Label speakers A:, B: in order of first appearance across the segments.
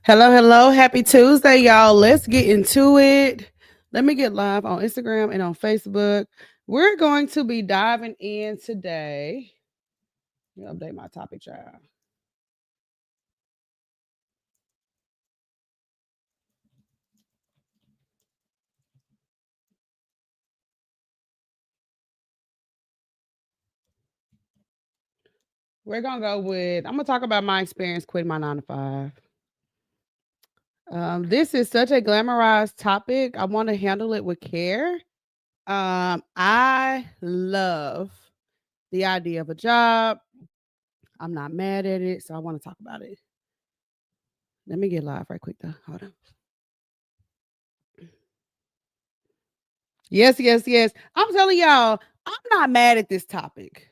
A: Hello, hello. Happy Tuesday, y'all. Let's get into it. Let me get live on Instagram and on Facebook. We're going to be diving in today. Let me update my topic, y'all. We're going to go with, I'm going to talk about my experience quitting my 9 to 5. This is such a glamorized topic. I want to handle it with care. I love the idea of a job. I'm not mad at it, so I want to talk about it. Let me get live right quick though. Hold on. Yes, yes, yes. I'm telling y'all, I'm not mad at this topic,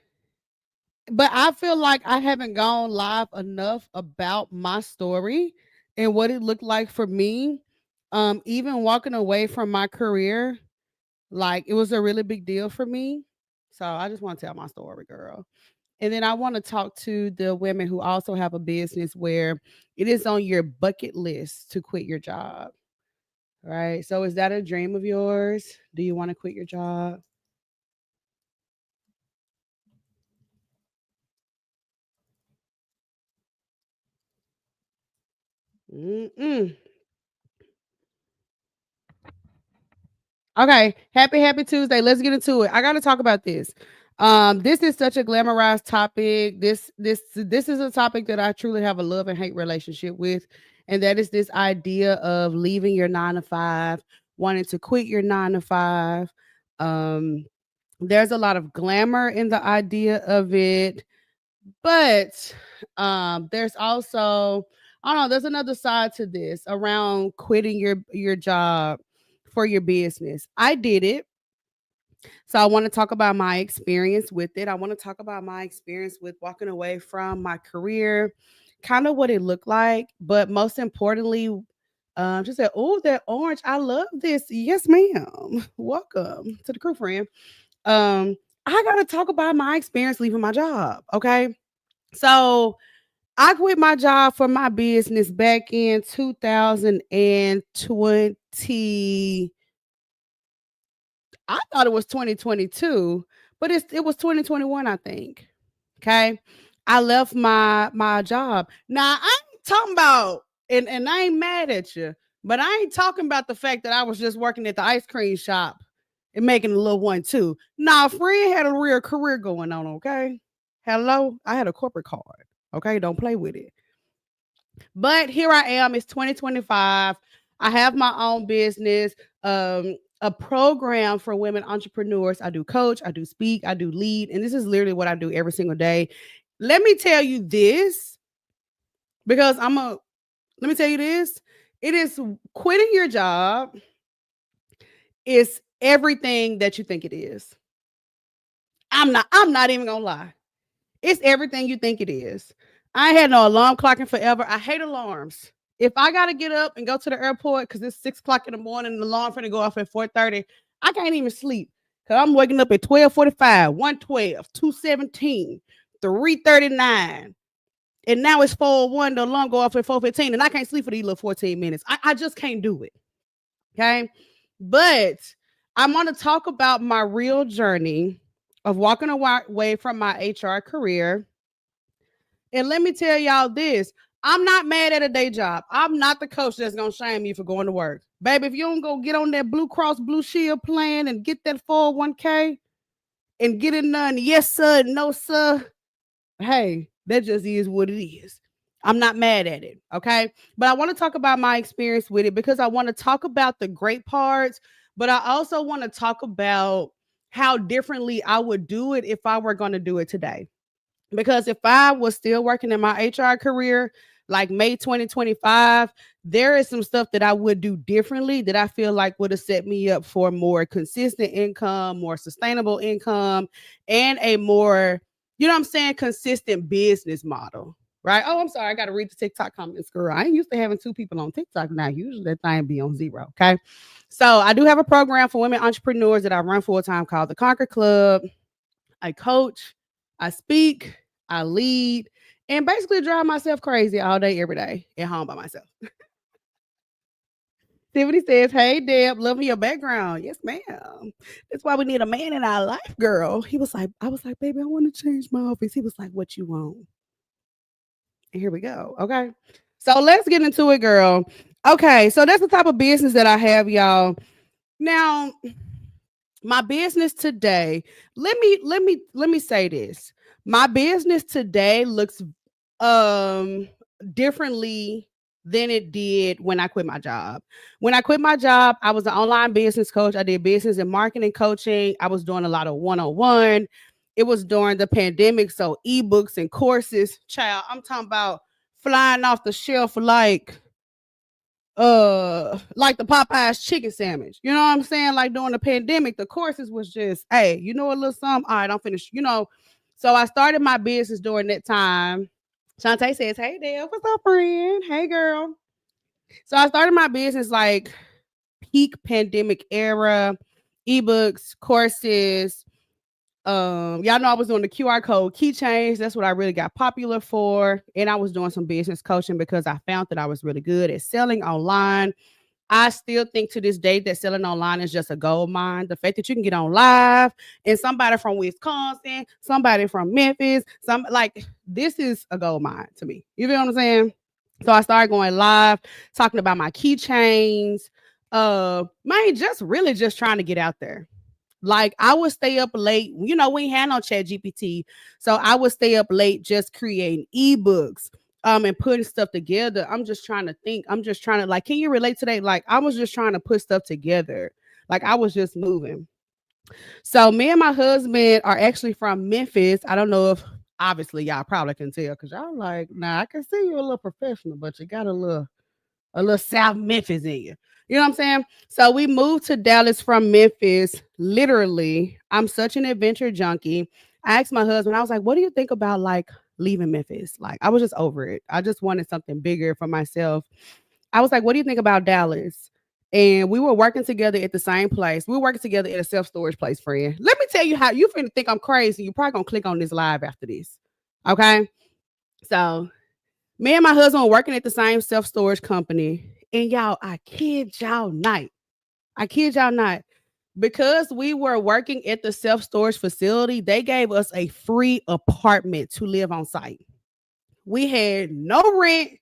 A: but I feel like I haven't gone live enough about my story and what it looked like for me. Even walking away from my career, like it was a really big deal for me. So I just want to tell my story, girl. And then I want to talk to the women who also have a business where it is on your bucket list to quit your job. Right. So is that a dream of yours? Do you want to quit your job? Mm-mm. Okay, happy Tuesday. Let's get into it. I got to talk about this. This is such a glamorized topic. This is a topic that I truly have a love and hate relationship with, and that is this idea of leaving your 9 to 5, wanting to quit your 9 to 5. Um, there's a lot of glamour in the idea of it, but there's also, I don't know, there's another side to this around quitting your job for your business. I did it. So I want to talk about my experience with it. I want to talk about my experience with walking away from my career, kind of what it looked like, but most importantly, she said, "Oh, that orange! I love this. Yes, ma'am. Welcome to the crew, friend." Um, I got to talk about my experience leaving my job. Okay, so I quit my job for my business back in 2020. I thought it was 2022, but it was 2021, I think. Okay. I left my job. Now I ain't talking about, and I ain't mad at you, but I ain't talking about the fact that I was just working at the ice cream shop and making a little one too. Nah, friend had a real career going on, okay? Hello? I had a corporate card. Okay, don't play with it. But here I am. It's 2025. I have my own business, a program for women entrepreneurs. I do coach, I do speak, I do lead, and this is literally what I do every single day. Let me tell you this because let me tell you this. It is quitting your job is everything that you think it is. I'm not even gonna lie. It's everything you think it is. I ain't had no alarm clock in forever. I hate alarms. If I gotta get up and go to the airport because it's 6 o'clock in the morning and the alarm finna go off at 4:30, I can't even sleep. Cause I'm waking up at 12:45, 1:12, 2:17, 3:39. And now it's 4:01. The alarm go off at 4:15, and I can't sleep for these little 14 minutes. I just can't do it. Okay. But I'm gonna talk about my real journey of walking away from my HR career, and let me tell y'all this. I'm not mad at a day job. I'm not the coach that's gonna shame you for going to work. Baby, if you don't go get on that Blue Cross Blue Shield plan and get that 401k and get it done, yes, sir, no, sir. Hey, that just is what it is. I'm not mad at it. Okay. But I want to talk about my experience with it because I want to talk about the great parts, but I also want to talk about how differently I would do it if I were going to do it today. Because if I was still working in my HR career, like May 2025, there is some stuff that I would do differently that I feel like would have set me up for more consistent income, more sustainable income, and a more, you know what I'm saying, consistent business model. Right. Oh, I'm sorry. I got to read the TikTok comments, girl. I ain't used to having two people on TikTok now. Usually that thing be on zero. Okay. So I do have a program for women entrepreneurs that I run full time called the Conquer Club. I coach, I speak, I lead, and basically drive myself crazy all day, every day at home by myself. Tiffany says, "Hey, Deb, loving your background." Yes, ma'am. That's why we need a man in our life, girl. He was like, I was like, baby, I want to change my office. He was like, what you want? And here we go. Okay. So let's get into it, girl. Okay. So that's the type of business that I have, y'all. Now, my business today, let me say this. My business today looks differently than it did when I quit my job. When I quit my job, I was an online business coach. I did business and marketing coaching. I was doing a lot of one-on-one. It was during the pandemic, so ebooks and courses. Child, I'm talking about flying off the shelf like the Popeyes chicken sandwich. You know what I'm saying? Like during the pandemic, the courses was just, hey, you know a little something. All right, I'm finished. So I started my business during that time. Shantae says, "Hey Dale, what's up, friend? Hey girl." So I started my business like peak pandemic era, ebooks, courses. Y'all know I was doing the QR code keychains. That's what I really got popular for. And I was doing some business coaching because I found that I was really good at selling online. I still think to this day that selling online is just a gold mine. The fact that you can get on live and somebody from Wisconsin, somebody from Memphis, some like this is a gold mine to me. You feel what I'm saying? So I started going live, talking about my keychains. Man, just really just trying to get out there. Like I would stay up late. We ain't had no chat GPT. So I would stay up late just creating ebooks and putting stuff together. I'm just trying to think. I'm just trying to like, can you relate today? Like I was just trying to put stuff together. Like I was just moving. So me and my husband are actually from Memphis. I don't know if obviously y'all probably can tell because y'all like, nah, I can see you're a little professional, but you got a little South Memphis in you. You know what I'm saying? So we moved to Dallas from Memphis. Literally, I'm such an adventure junkie. I asked my husband, I was like, what do you think about like leaving Memphis? Like, I was just over it. I just wanted something bigger for myself. I was like, what do you think about Dallas? And we were working together at the same place. We were working together at a self storage place, friend. Let me tell you how you finna think I'm crazy. You probably gonna click on this live after this. Okay. So me and my husband were working at the same self storage company. And y'all, I kid y'all not. I kid y'all not. Because we were working at the self storage facility, they gave us a free apartment to live on site. We had no rent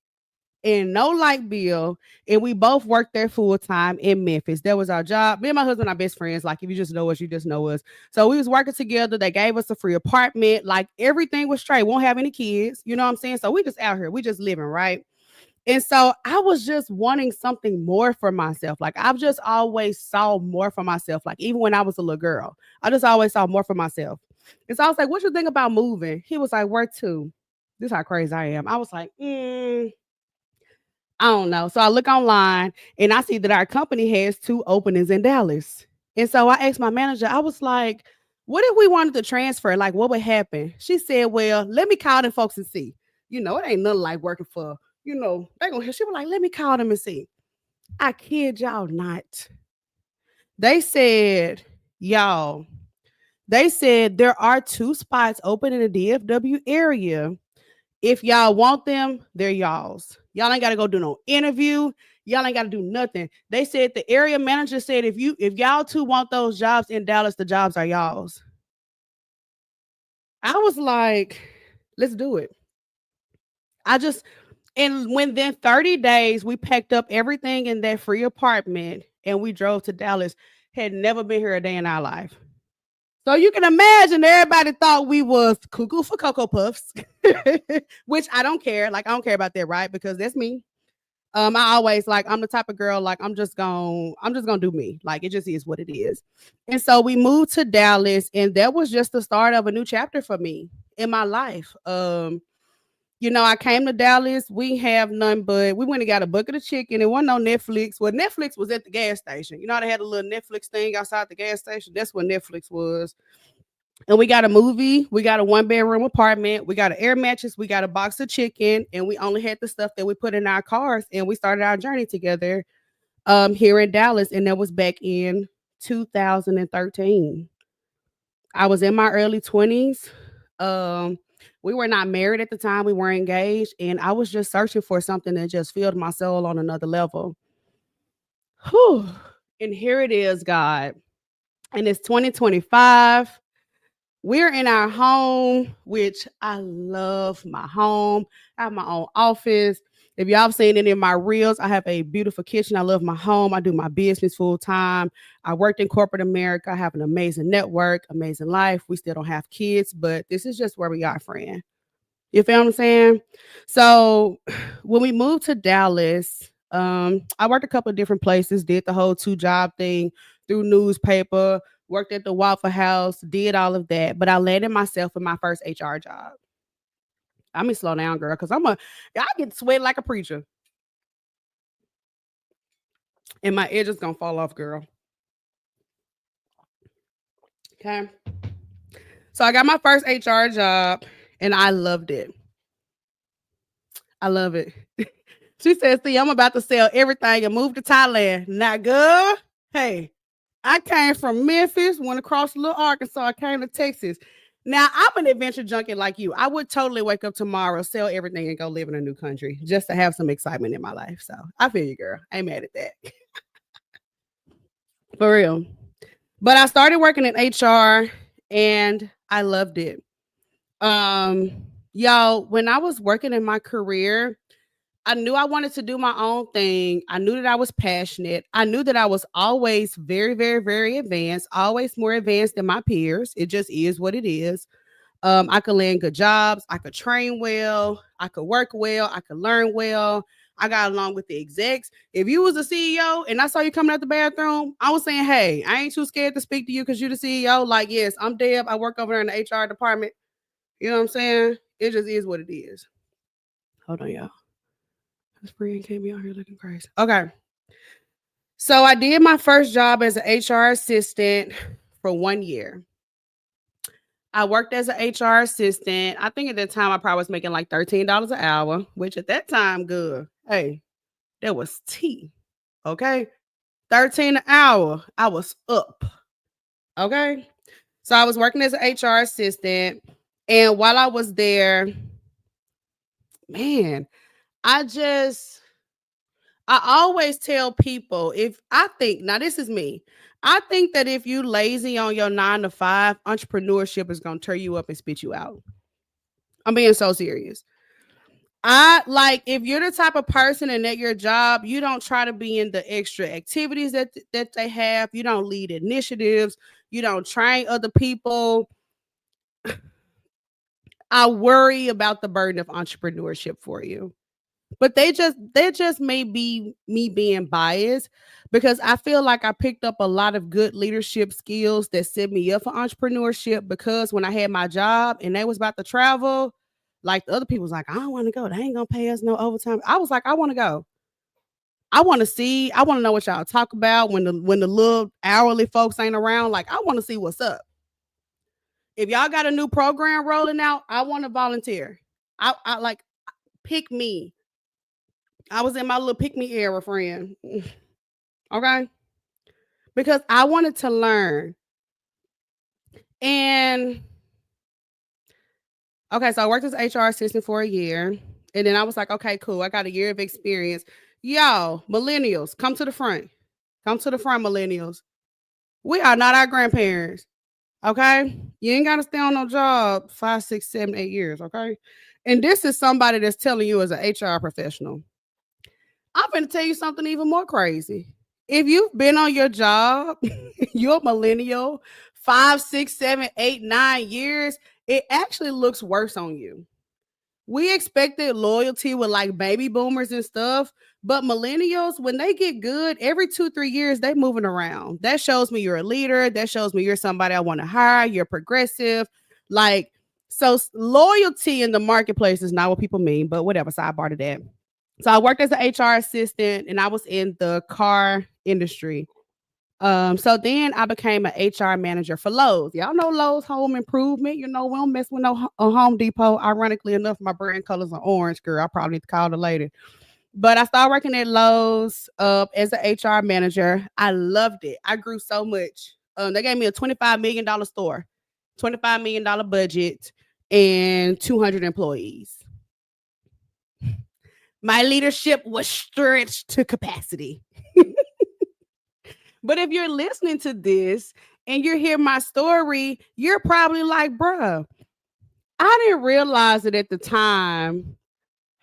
A: and no light bill, and we both worked there full time in Memphis. That was our job. Me and my husband are best friends. Like if you just know us, you just know us. So we was working together. They gave us a free apartment. Like everything was straight. Won't have any kids. You know what I'm saying? So we just out here. We just living right. And so I was just wanting something more for myself. Like I've just always saw more for myself. Like even when I was a little girl, I just always saw more for myself. And so I was like, "What you think about moving?" He was like, "Where to?" This is how crazy I am. I was like, I don't know. So I look online and I see that our company has two openings in Dallas. And so I asked my manager, I was like, what if we wanted to transfer? Like, what would happen? She said, well, let me call them folks and see. It ain't nothing like working for, they gonna she was like, let me call them and see. I kid y'all not. They said, y'all, they said there are two spots open in the DFW area. If y'all want them, they're y'all's. Y'all ain't got to go do no interview. Y'all ain't got to do nothing. They said the area manager said if y'all two want those jobs in Dallas, the jobs are y'all's. I was like, let's do it. I just and within 30 days, we packed up everything in that free apartment and we drove to Dallas. Had never been here a day in our life. So you can imagine everybody thought we was cuckoo for Cocoa Puffs, which I don't care. Like I don't care about that, right? Because that's me. I always like I'm the type of girl like I'm just gonna do me. Like it just is what it is. And so we moved to Dallas, and that was just the start of a new chapter for me in my life. I came to Dallas. We have none but we went and got a bucket of chicken. It wasn't on Netflix. Well, Netflix was at the gas station. They had a little Netflix thing outside the gas station. That's what Netflix was. And we got a movie. We got a 1 bedroom apartment. We got an air mattress. We got a box of chicken. And we only had the stuff that we put in our cars. And we started our journey together here in Dallas. And that was back in 2013. I was in my early 20s. We were not married at the time. We were engaged. And I was just searching for something that just filled my soul on another level. Whew. And here it is, God. And it's 2025. We're in our home, which I love my home. I have my own office. If y'all have seen any of my reels, I have a beautiful kitchen. I love my home. I do my business full time. I worked in corporate America. I have an amazing network, amazing life. We still don't have kids, but this is just where we are, friend. You feel what I'm saying? So when we moved to Dallas, I worked a couple of different places, did the whole 2 job thing through newspaper, worked at the Waffle House, did all of that. But I landed myself in my first HR job. I'm gonna slow down, girl, because I get sweat like a preacher. And my edge is gonna fall off, girl. Okay. So I got my first HR job and I loved it. I love it. She said, see, I'm about to sell everything and move to Thailand. Not good. Hey, I came from Memphis, went across Little Arkansas, I came to Texas. Now I'm an adventure junkie like you. I would totally wake up tomorrow, sell everything, and go live in a new country just to have some excitement in my life. So I feel you, girl. I ain't mad at that. For real. But I started working in HR and I loved it. Um, y'all, when I was working in my career, I knew I wanted to do my own thing. I knew that I was passionate. I knew that I was always very, very, very advanced, always more advanced than my peers. It just is what it is. I could land good jobs. I could train well. I could work well. I could learn well. I got along with the execs. If you was a CEO and I saw you coming out the bathroom, I was saying, hey, I ain't too scared to speak to you because you're the CEO. Like, yes, I'm Deb. I work over there in the HR department. You know what I'm saying? It just is what it is. Hold on, y'all. This friend can't be out here looking crazy. Okay. So I did my first job as an HR assistant for 1 year. I worked as an HR assistant. I think at that time I probably was making like $13 an hour, which at that time, good. Hey, that was tea. Okay. 13 an hour. I was up. Okay. So I was working as an HR assistant. And while I was there, man, I always tell people if I think, now this is me, I think that if you lazy on your 9 to 5, entrepreneurship is going to tear you up and spit you out. I'm being so serious. I like if you're the type of person and at your job, you don't try to be in the extra activities that they have. You don't lead initiatives. You don't train other people. I worry about the burden of entrepreneurship for you. But they just may be me being biased because I feel like I picked up a lot of good leadership skills that set me up for entrepreneurship because when I had my job and they was about to travel, like the other people was like, I don't want to go. They ain't gonna pay us no overtime. I was like, I want to go. I want to see, I want to know what y'all talk about when the little hourly folks ain't around. Like, I want to see what's up. If y'all got a new program rolling out, I want to volunteer. I like pick me. I was in my little pick me era, friend. Okay. Because I wanted to learn. And okay, so I worked as an HR assistant for a year. And then I was like, okay, cool. I got a year of experience. Y'all, millennials, come to the front. Come to the front, millennials. We are not our grandparents. Okay. You ain't got to stay on no job 5, 6, 7, 8 years. Okay. And this is somebody that's telling you as an HR professional. I'm going to tell you something even more crazy. If you've been on your job, you're a millennial, 5, 6, 7, 8, 9 years, it actually looks worse on you. We expected loyalty with like baby boomers and stuff, but millennials, when they get good, every 2, 3 years, they moving around. That shows me you're a leader. That shows me you're somebody I want to hire. You're progressive. Like, so loyalty in the marketplace is not what people mean, but whatever. Sidebar to that. So I worked as an HR assistant and I was in the car industry. So then I became an HR manager for Lowe's. Y'all know Lowe's Home Improvement. You know, we don't mess with no Home Depot. Ironically enough, my brand colors are orange, girl. I probably need to call the lady. But I started working at Lowe's as an HR manager. I loved it. I grew so much. They gave me a $25 million store, $25 million budget, and 200 employees. My leadership was stretched to capacity. But if you're listening to this and you hear my story, you're probably like, bruh, I didn't realize it at the time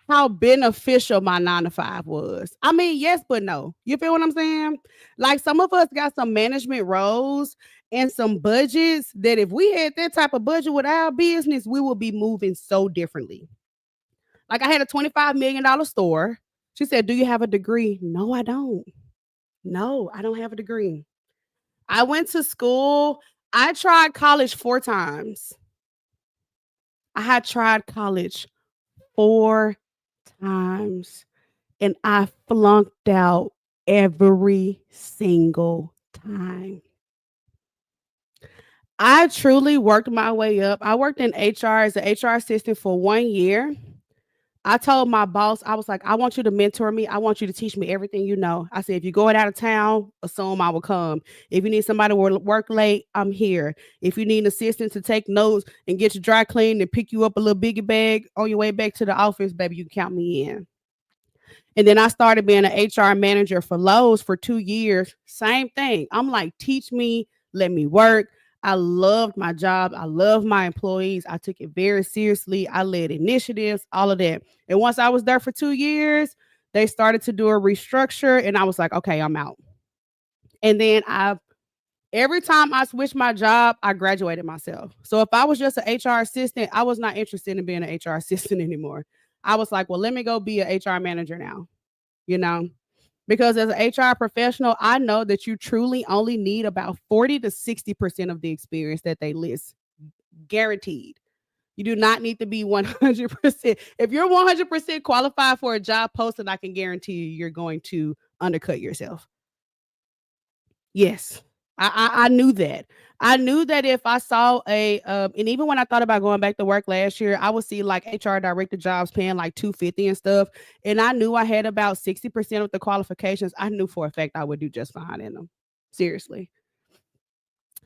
A: how beneficial my 9 to 5 was. I mean, yes, but no. You feel what I'm saying? Like some of us got some management roles and some budgets that if we had that type of budget with our business, we would be moving so differently. Like I had a $25 million store. She said, "Do you have a degree?" No, I don't. No, I don't have a degree. I went to school. I tried college 4 times. I had tried college 4 times and I flunked out every single time. I truly worked my way up. I worked in HR as an HR assistant for 1 year. I told my boss, I was like, I want you to mentor me. I want you to teach me everything you know. I said, if you're going out of town, assume I will come. If you need somebody to work late, I'm here. If you need an assistant to take notes and get your dry cleaned and pick you up a little biggie bag on your way back to the office, baby, you can count me in. And then I started being an HR manager for Lowe's for 2 years. Same thing. I'm like, teach me, let me work. I loved my job. I love my employees. I took it very seriously. I led initiatives, all of that. And once I was there for 2 years, they started to do a restructure, and I was like, okay, I'm out. And then every time I switched my job, I graduated myself. So if I was just an HR assistant, I was not interested in being an HR assistant anymore. I was like, well, let me go be an HR manager now, you know, because as an HR professional, I know that you truly only need about 40 to 60% of the experience that they list, guaranteed. You do not need to be 100%. If you're 100% qualified for a job post, then I can guarantee you're going to undercut yourself. Yes. I knew that. I knew that if I saw and even when I thought about going back to work last year, I would see like HR director jobs paying like 250 and stuff. And I knew I had about 60% of the qualifications. I knew for a fact I would do just fine in them. Seriously.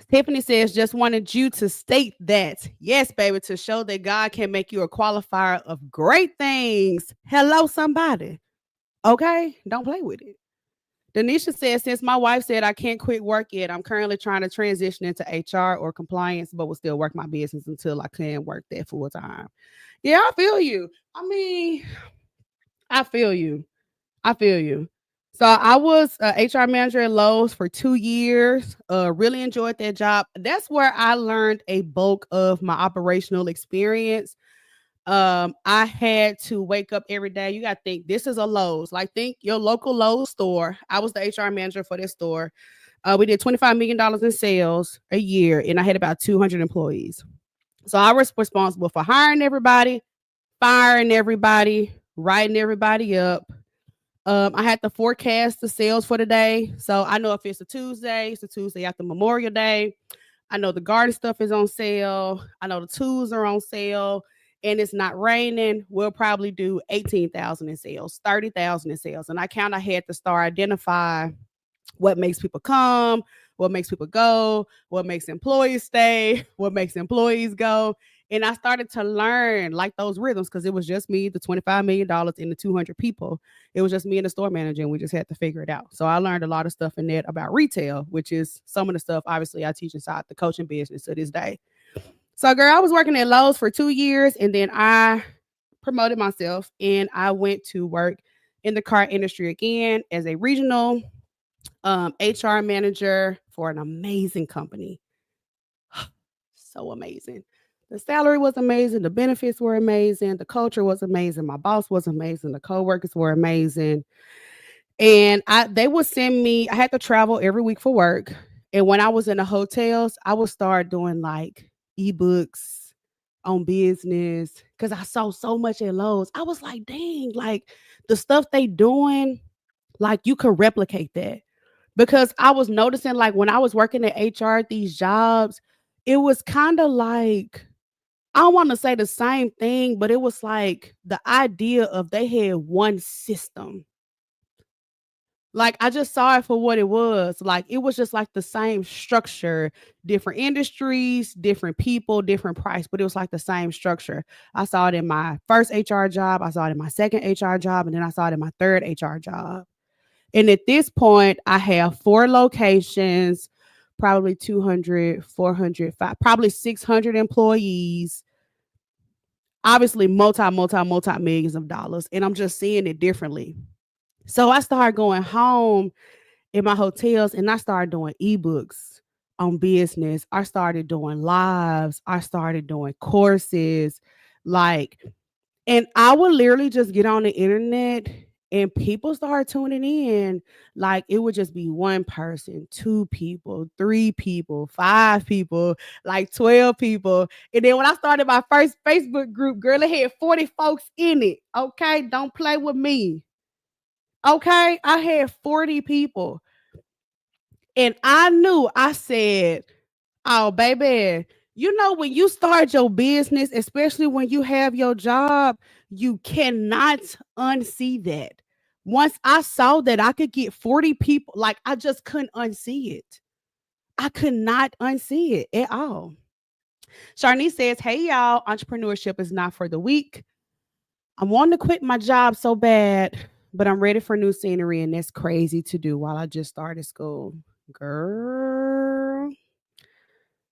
A: Tiffany says, just wanted you to state that. Yes, baby, to show that God can make you a qualifier of great things. Hello, somebody. Okay? Don't play with it. Denisha says, since my wife said I can't quit work yet, I'm currently trying to transition into HR or compliance, but will still work my business until I can work that full time. Yeah, I feel you. I mean, I feel you. I feel you. So I was a HR manager at Lowe's for 2 years. Really enjoyed that job. That's where I learned a bulk of my operational experience. I had to wake up every day. You got to think this is a Lowe's. Like think your local Lowe's store. I was the HR manager for this store. We did $25 million in sales a year, and I had about 200 employees. So I was responsible for hiring everybody, firing everybody, writing everybody up. I had to forecast the sales for the day. So I know if it's a Tuesday after Memorial Day. I know the garden stuff is on sale. I know the tools are on sale and it's not raining. We'll probably do 18,000 in sales, 30,000 in sales. And I kind of had to start identify what makes people come, what makes people go, what makes employees stay, what makes employees go. And I started to learn like those rhythms because it was just me, the $25 million and the 200 people. It was just me and the store manager, and we just had to figure it out. So I learned a lot of stuff in that about retail, which is some of the stuff obviously I teach inside the coaching business to this day. So, girl, I was working at Lowe's for 2 years, and then I promoted myself and I went to work in the car industry again as a regional HR manager for an amazing company. So amazing. The salary was amazing. The benefits were amazing. The culture was amazing. My boss was amazing. The coworkers were amazing. And they would send me, I had to travel every week for work. And when I was in the hotels, I would start doing like ebooks on business because I saw so much at Lowe's. I was like, dang, like the stuff they doing, like you could replicate that. Because I was noticing like when I was working at HR at these jobs, it was kind of like I don't want to say the same thing, but it was like the idea of they had one system. Like I just saw it for what it was. Like it was just like the same structure, different industries, different people, different price, but it was like the same structure. I saw it in my first HR job, I saw it in my second HR job, and then I saw it in my third HR job. And at this point, I have 4 locations, probably 200, 400, probably 600 employees, obviously multi millions of dollars. And I'm just seeing it differently. So I started going home in my hotels and I started doing ebooks on business. I started doing lives. I started doing courses. Like, and I would literally just get on the internet and people started tuning in. Like it would just be one person, two people, three people, five people, like 12 people. And then when I started my first Facebook group, girl, it had 40 folks in it. Okay. Don't play with me. Okay. I had 40 people. And I knew, I said, oh, baby, you know, when you start your business, especially when you have your job, you cannot unsee that. Once I saw that I could get 40 people, like I just couldn't unsee it. I could not unsee it at all. Sharnice says, hey, y'all, entrepreneurship is not for the weak. I'm wanting to quit my job so bad, but I'm ready for new scenery, and that's crazy to do while I just started school. Girl.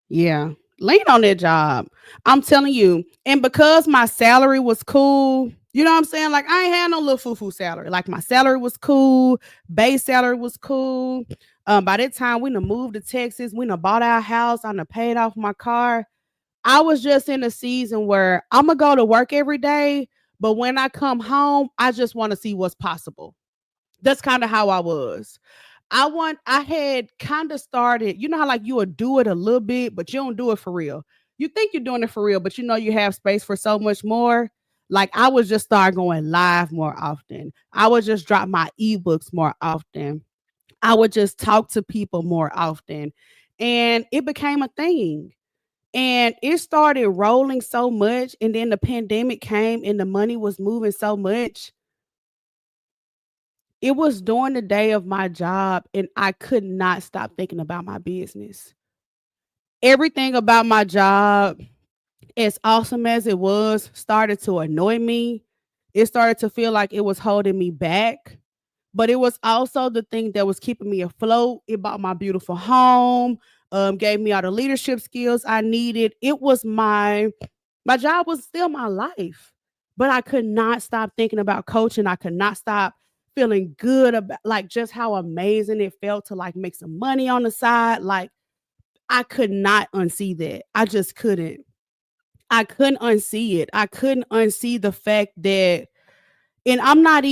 A: Yeah. Lean on that job. I'm telling you. And because my salary was cool, you know what I'm saying? Like I ain't had no little foo-foo salary. Like my salary was cool. Base salary was cool. By that time we done moved to Texas. We done bought our house. I done paid off my car. I was just in a season where I'm gonna go to work every day, but when I come home, I just want to see what's possible. That's kind of how I was. I had kind of started, you know how like you would do it a little bit, but you don't do it for real. You think you're doing it for real, but you know you have space for so much more. Like I would just start going live more often. I would just drop my ebooks more often. I would just talk to people more often. And it became a thing. And it started rolling so much. And then the pandemic came and the money was moving so much. It was during the day of my job, and I could not stop thinking about my business. Everything about my job, as awesome as it was, started to annoy me. It started to feel like it was holding me back. But it was also the thing that was keeping me afloat. It bought my beautiful home, gave me all the leadership skills I needed. It was my job was still my life, but I could not stop thinking about coaching. I could not stop feeling good about like just how amazing it felt to like make some money on the side. Like I could not unsee that. I just couldn't. I couldn't unsee it. I couldn't unsee the fact that, and I'm not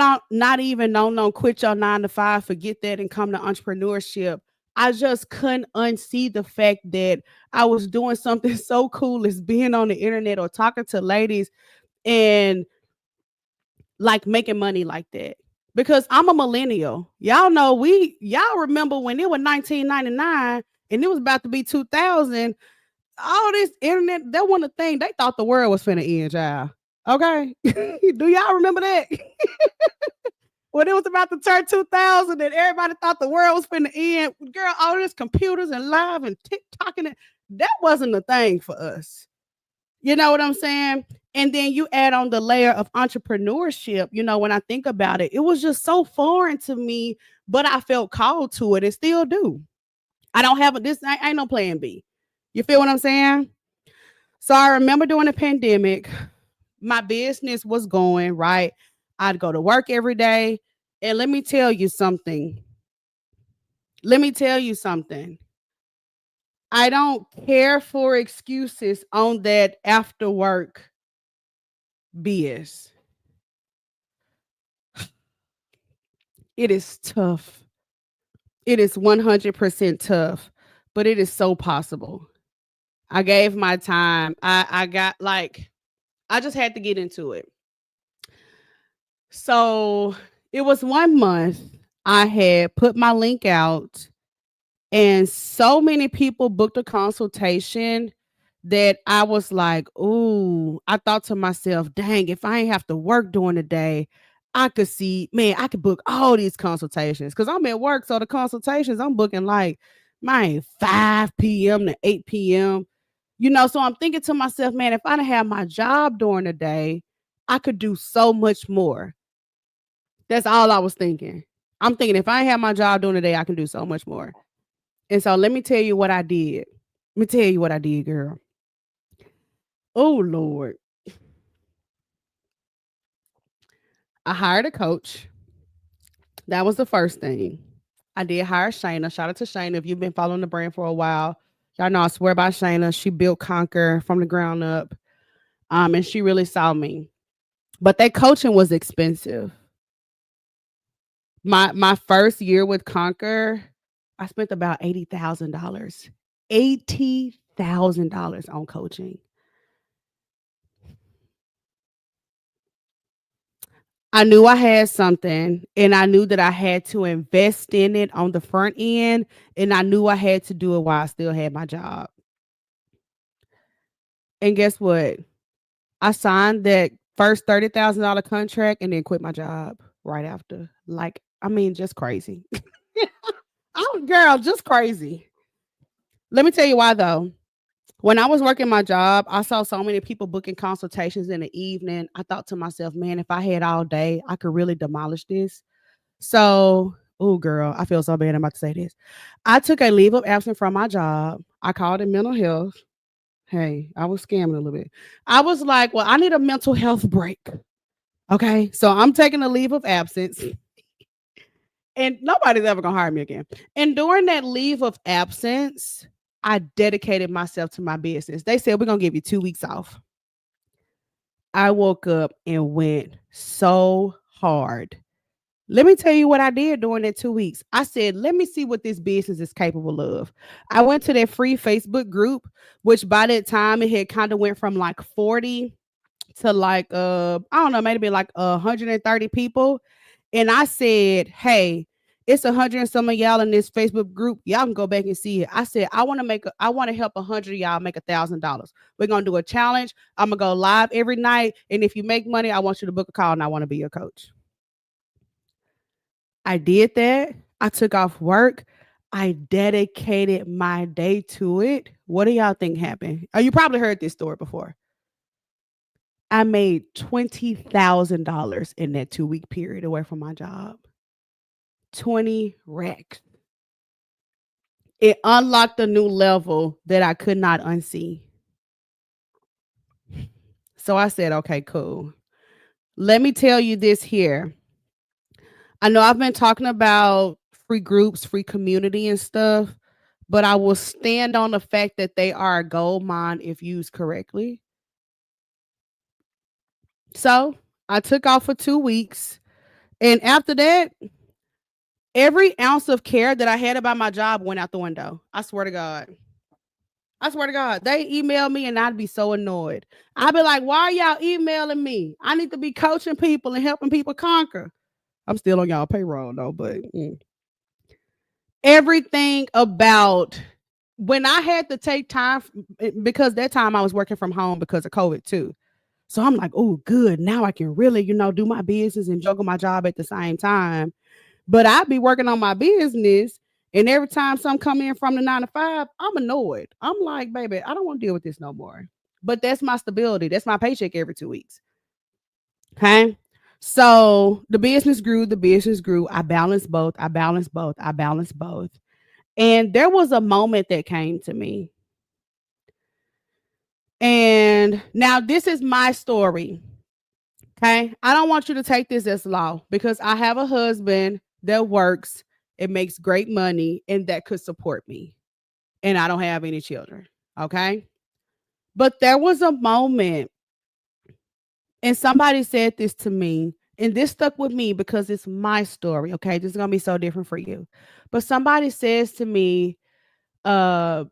A: on, not even on no quit your 9 to 5, forget that and come to entrepreneurship. I just couldn't unsee the fact that I was doing something so cool as being on the internet or talking to ladies and like making money like that. Because I'm a millennial. Y'all remember when it was 1999 and it was about to be 2000, all this internet, that wasn't a thing. They thought the world was finna end, y'all. Okay. Do y'all remember that? When it was about to turn 2000 and everybody thought the world was finna end, girl, all this computers and live and TikTok and that wasn't a thing for us. You know what I'm saying? And then you add on the layer of entrepreneurship. You know, when I think about it, it was just so foreign to me, but I felt called to it and still do. I don't have this, ain't no plan B. You feel what I'm saying? So I remember during the pandemic, my business was going, right? I'd go to work every day. And let me tell you something. Let me tell you something. I don't care for excuses on that after work BS. It is tough. It is 100% tough, but it is so possible. I gave my time. I got like, I just had to get into it. So it was 1 month. I had put my link out, and so many people booked a consultation that I was like, ooh, I thought to myself, dang, if I ain't have to work during the day, I could see, man, I could book all these consultations because I'm at work. So the consultations I'm booking like, man, 5 p.m. to 8 p.m. You know, so I'm thinking to myself, man, if I didn't have my job during the day, I could do so much more. That's all I was thinking. I'm thinking if I ain't have my job during the day, I can do so much more. And so let me tell you what I did. Let me tell you what I did, girl. Oh Lord. I hired a coach. That was the first thing. I did hire Shayna. Shout out to Shayna. If you've been following the brand for a while, y'all know I swear by Shayna. She built Conquer from the ground up. And she really saw me. But that coaching was expensive. My first year with Conquer, I spent about $80,000. $80,000 on coaching. I knew I had something and I knew that I had to invest in it on the front end, and I knew I had to do it while I still had my job. And guess what? I signed that first $30,000 contract and then quit my job right after. Like, I mean, just crazy. Oh, girl, just crazy. Let me tell you why though. When I was working my job, I saw so many people booking consultations in the evening. I thought to myself, man, if I had all day, I could really demolish this. So, oh, girl, I feel so bad. I'm about to say this. I took a leave of absence from my job. I called it mental health. Hey, I was scamming a little bit. I was like, well, I need a mental health break. Okay. So I'm taking a leave of absence and nobody's ever going to hire me again. And during that leave of absence, I dedicated myself to my business. They said, we're going to give you 2 weeks off. I woke up and went so hard. Let me tell you what I did during that 2 weeks. I said, let me see what this business is capable of. I went to that free Facebook group, which by that time it had kind of went from like 40 to like I don't know, maybe like 130 people. And I said, hey, it's 100 and some of y'all in this Facebook group. Y'all can go back and see it. I said, I want to help 100 of y'all make $1,000. We're gonna do a challenge. I'm gonna go live every night. And if you make money, I want you to book a call and I want to be your coach. I did that. I took off work. I dedicated my day to it. What do y'all think happened? Oh, you probably heard this story before. I made $20,000 in that 2 week period away from my job. 20 racks. It unlocked a new level that I could not unsee. So I said, okay, cool. Let me tell you this here. I know I've been talking about free groups, free community and stuff, but I will stand on the fact that they are a gold mine if used correctly. So I took off for 2 weeks. And after that, every ounce of care that I had about my job went out the window. I swear to God. I swear to God. They email me and I'd be so annoyed. I'd be like, why are y'all emailing me? I need to be coaching people and helping people conquer. I'm still on y'all payroll though, but everything about when I had to take time because that time I was working from home because of COVID too. So I'm like, oh, good. Now I can really, do my business and juggle my job at the same time. But I'd be working on my business. And every time some come in from the 9 to 5, I'm annoyed. I'm like, baby, I don't want to deal with this no more. But that's my stability. That's my paycheck every 2 weeks. Okay. So the business grew. The business grew. I balanced both. I balanced both. I balanced both. And there was a moment that came to me. And now this is my story. Okay. I don't want you to take this as law because I have a husband that works, it makes great money, and that could support me. And I don't have any children. Okay. But there was a moment, and somebody said this to me, and this stuck with me because it's my story. Okay. This is going to be so different for you. But somebody says to me, uh,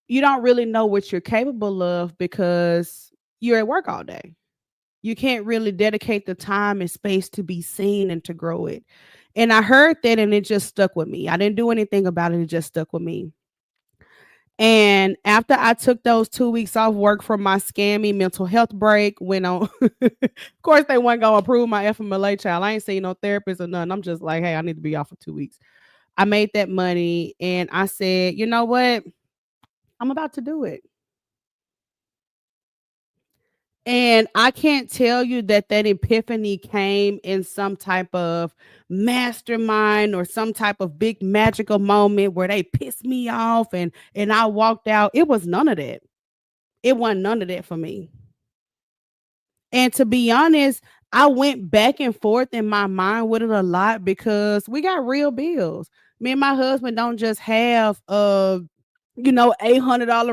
A: you don't really know what you're capable of because you're at work all day. You can't really dedicate the time and space to be seen and to grow it. And I heard that and it just stuck with me. I didn't do anything about it. It just stuck with me. And after I took those 2 weeks off work from my scammy mental health break, went on. Of course, they weren't going to approve my FMLA child. I ain't seen no therapist or nothing. I'm just like, hey, I need to be off for 2 weeks. I made that money and I said, you know what? I'm about to do it. And I can't tell you that that epiphany came in some type of mastermind or some type of big magical moment where they pissed me off and I walked out. It was none of that. It wasn't none of that for me. And to be honest, I went back and forth in my mind with it a lot because we got real bills. Me and my husband don't just have $800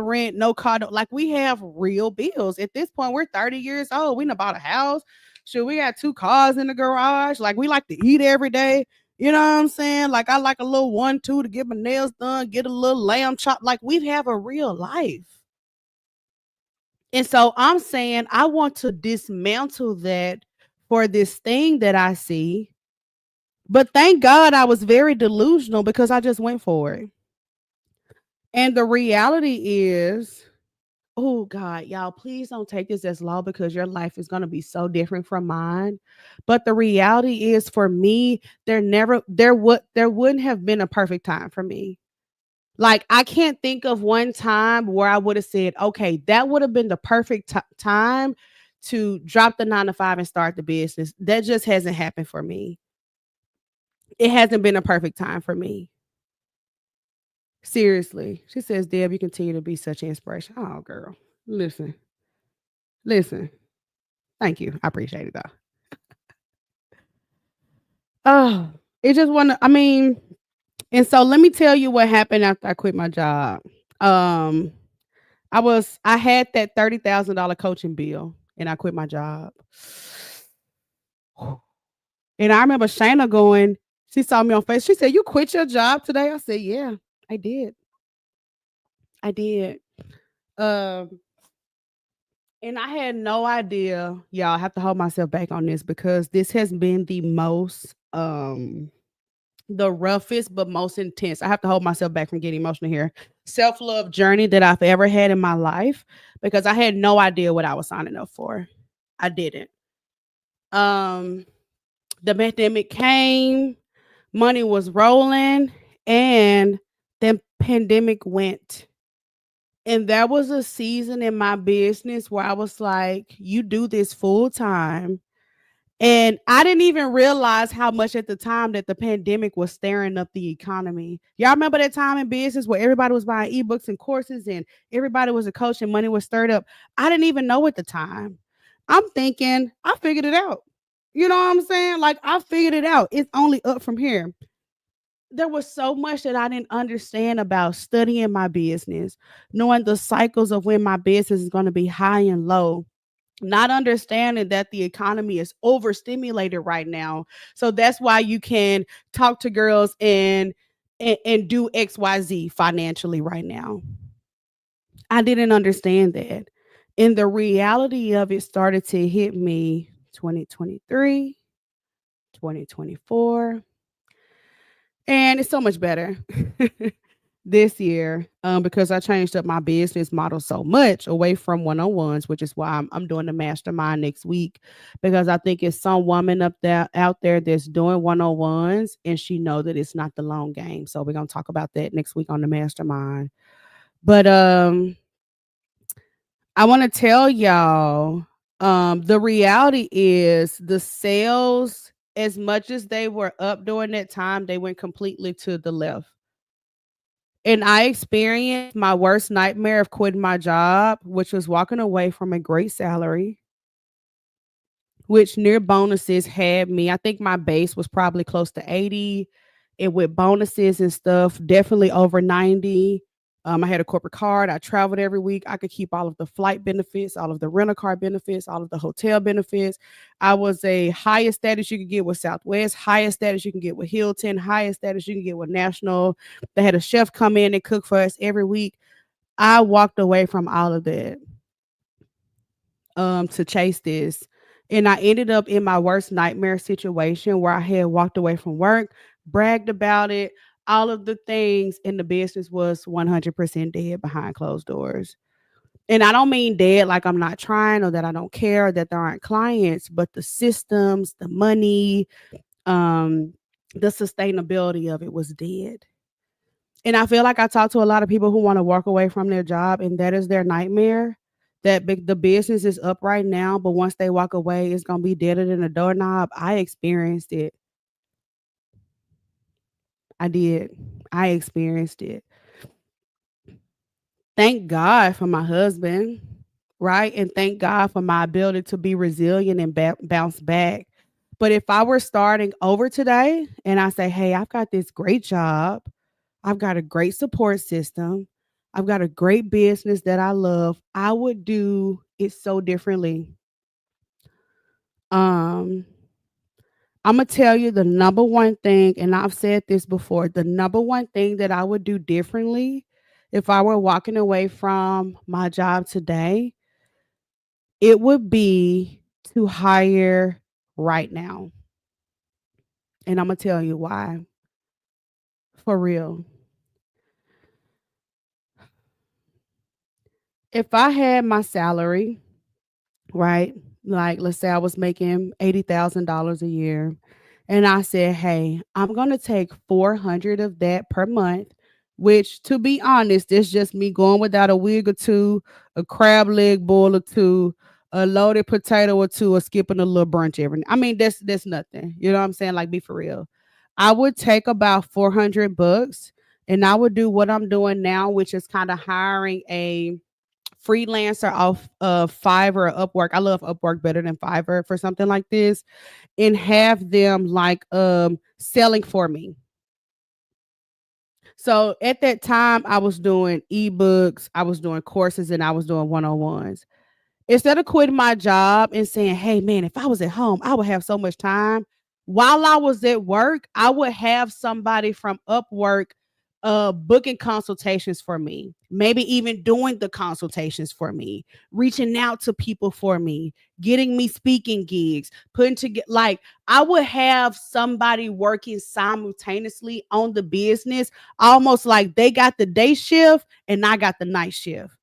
A: rent, no car. Like we have real bills. At this point, we're 30 years old. We done bought a house. Sure, we got 2 cars in the garage. Like we like to eat every day. You know what I'm saying? Like I like a little 1-2 to get my nails done, get a little lamb chop. Like we have a real life. And so I'm saying I want to dismantle that for this thing that I see. But thank God I was very delusional because I just went for it. And the reality is, oh God, y'all, please don't take this as law because your life is going to be so different from mine. But the reality is for me, there wouldn't have been a perfect time for me. Like I can't think of one time where I would have said, okay, that would have been the perfect time to drop the 9 to 5 and start the business. That just hasn't happened for me. It hasn't been a perfect time for me. Seriously. She says, Deb, you continue to be such an inspiration. Oh, girl. Listen. Listen. Thank you. I appreciate it though. Oh, it just wanna I mean, and so let me tell you what happened after I quit my job. Um I had that $30,000 coaching bill and I quit my job. And I remember Shayna going, she saw me on face. She said, "You quit your job today?" I said, "Yeah, I did. I did." Um, and I had no idea. Y'all, I have to hold myself back on this because this has been the roughest but most intense. I have to hold myself back from getting emotional here. Self-love journey that I've ever had in my life because I had no idea what I was signing up for. I didn't. Um, the pandemic came, money was rolling, and the pandemic went. And there was a season in my business where I was like, you do this full time. And I didn't even realize how much at the time that the pandemic was staring up the economy. Y'all remember that time in business where everybody was buying ebooks and courses and everybody was a coach and money was stirred up? I didn't even know at the time. I'm thinking, I figured it out. You know what I'm saying? Like, I figured it out. It's only up from here. There was so much that I didn't understand about studying my business, knowing the cycles of when my business is going to be high and low, not understanding that the economy is overstimulated right now. So that's why you can talk to girls and do XYZ financially right now. I didn't understand that. And the reality of it started to hit me 2023, 2024, and it's so much better this year because I changed up my business model so much away from one-on-ones, which is why I'm doing the mastermind next week because I think it's some woman up there out there that's doing one-on-ones and she know that it's not the long game. So we're gonna talk about that next week on the mastermind. But I want to tell y'all the reality is the sales, as much as they were up during that time, they went completely to the left. And I experienced my worst nightmare of quitting my job, which was walking away from a great salary, which near bonuses had me. I think my base was probably close to 80. And with bonuses and stuff, definitely over 90. I had a corporate card. I traveled every week. I could keep all of the flight benefits, all of the rental car benefits, all of the hotel benefits. I was a highest status you could get with Southwest, highest status you can get with Hilton, highest status you can get with National. They had a chef come in and cook for us every week. I walked away from all of that to chase this. And I ended up in my worst nightmare situation where I had walked away from work, bragged about it, all of the things, and the business was 100% dead behind closed doors. And I don't mean dead like I'm not trying or that I don't care or that there aren't clients, but the systems, the money, um, the sustainability of it was dead. And I feel like I talk to a lot of people who want to walk away from their job and that is their nightmare. that the business is up right now, but once they walk away, it's gonna be deader than a doorknob. I experienced it. I did. I experienced it. Thank God for my husband, right? And thank God for my ability to be resilient and bounce back. But if I were starting over today and I say, hey, I've got this great job, I've got a great support system, I've got a great business that I love, I would do it so differently. Um, I'm gonna tell you the number one thing, and I've said this before, the number one thing that I would do differently if I were walking away from my job today, it would be to hire right now. And I'm gonna tell you why. For real. If I had my salary, right? Like let's say I was making $80,000 a year and I said, "Hey, I'm going to take 400 of that per month," which to be honest, it's just me going without a wig or two, a crab leg boil or two, a loaded potato or two, or skipping a little brunch every. I mean, that's nothing. You know what I'm saying? Like be for real. I would take about 400 bucks and I would do what I'm doing now, which is kind of hiring a freelancer off of Fiverr or Upwork. I love Upwork better than Fiverr for something like this, and have them like selling for me. So at that time I was doing ebooks, I was doing courses, and I was doing one-on-ones. Instead of quitting my job and saying, "Hey man, if I was at home, I would have so much time." While I was at work, I would have somebody from Upwork booking consultations for me, maybe even doing the consultations for me, reaching out to people for me, getting me speaking gigs, putting together like I would have somebody working simultaneously on the business, almost like they got the day shift and I got the night shift.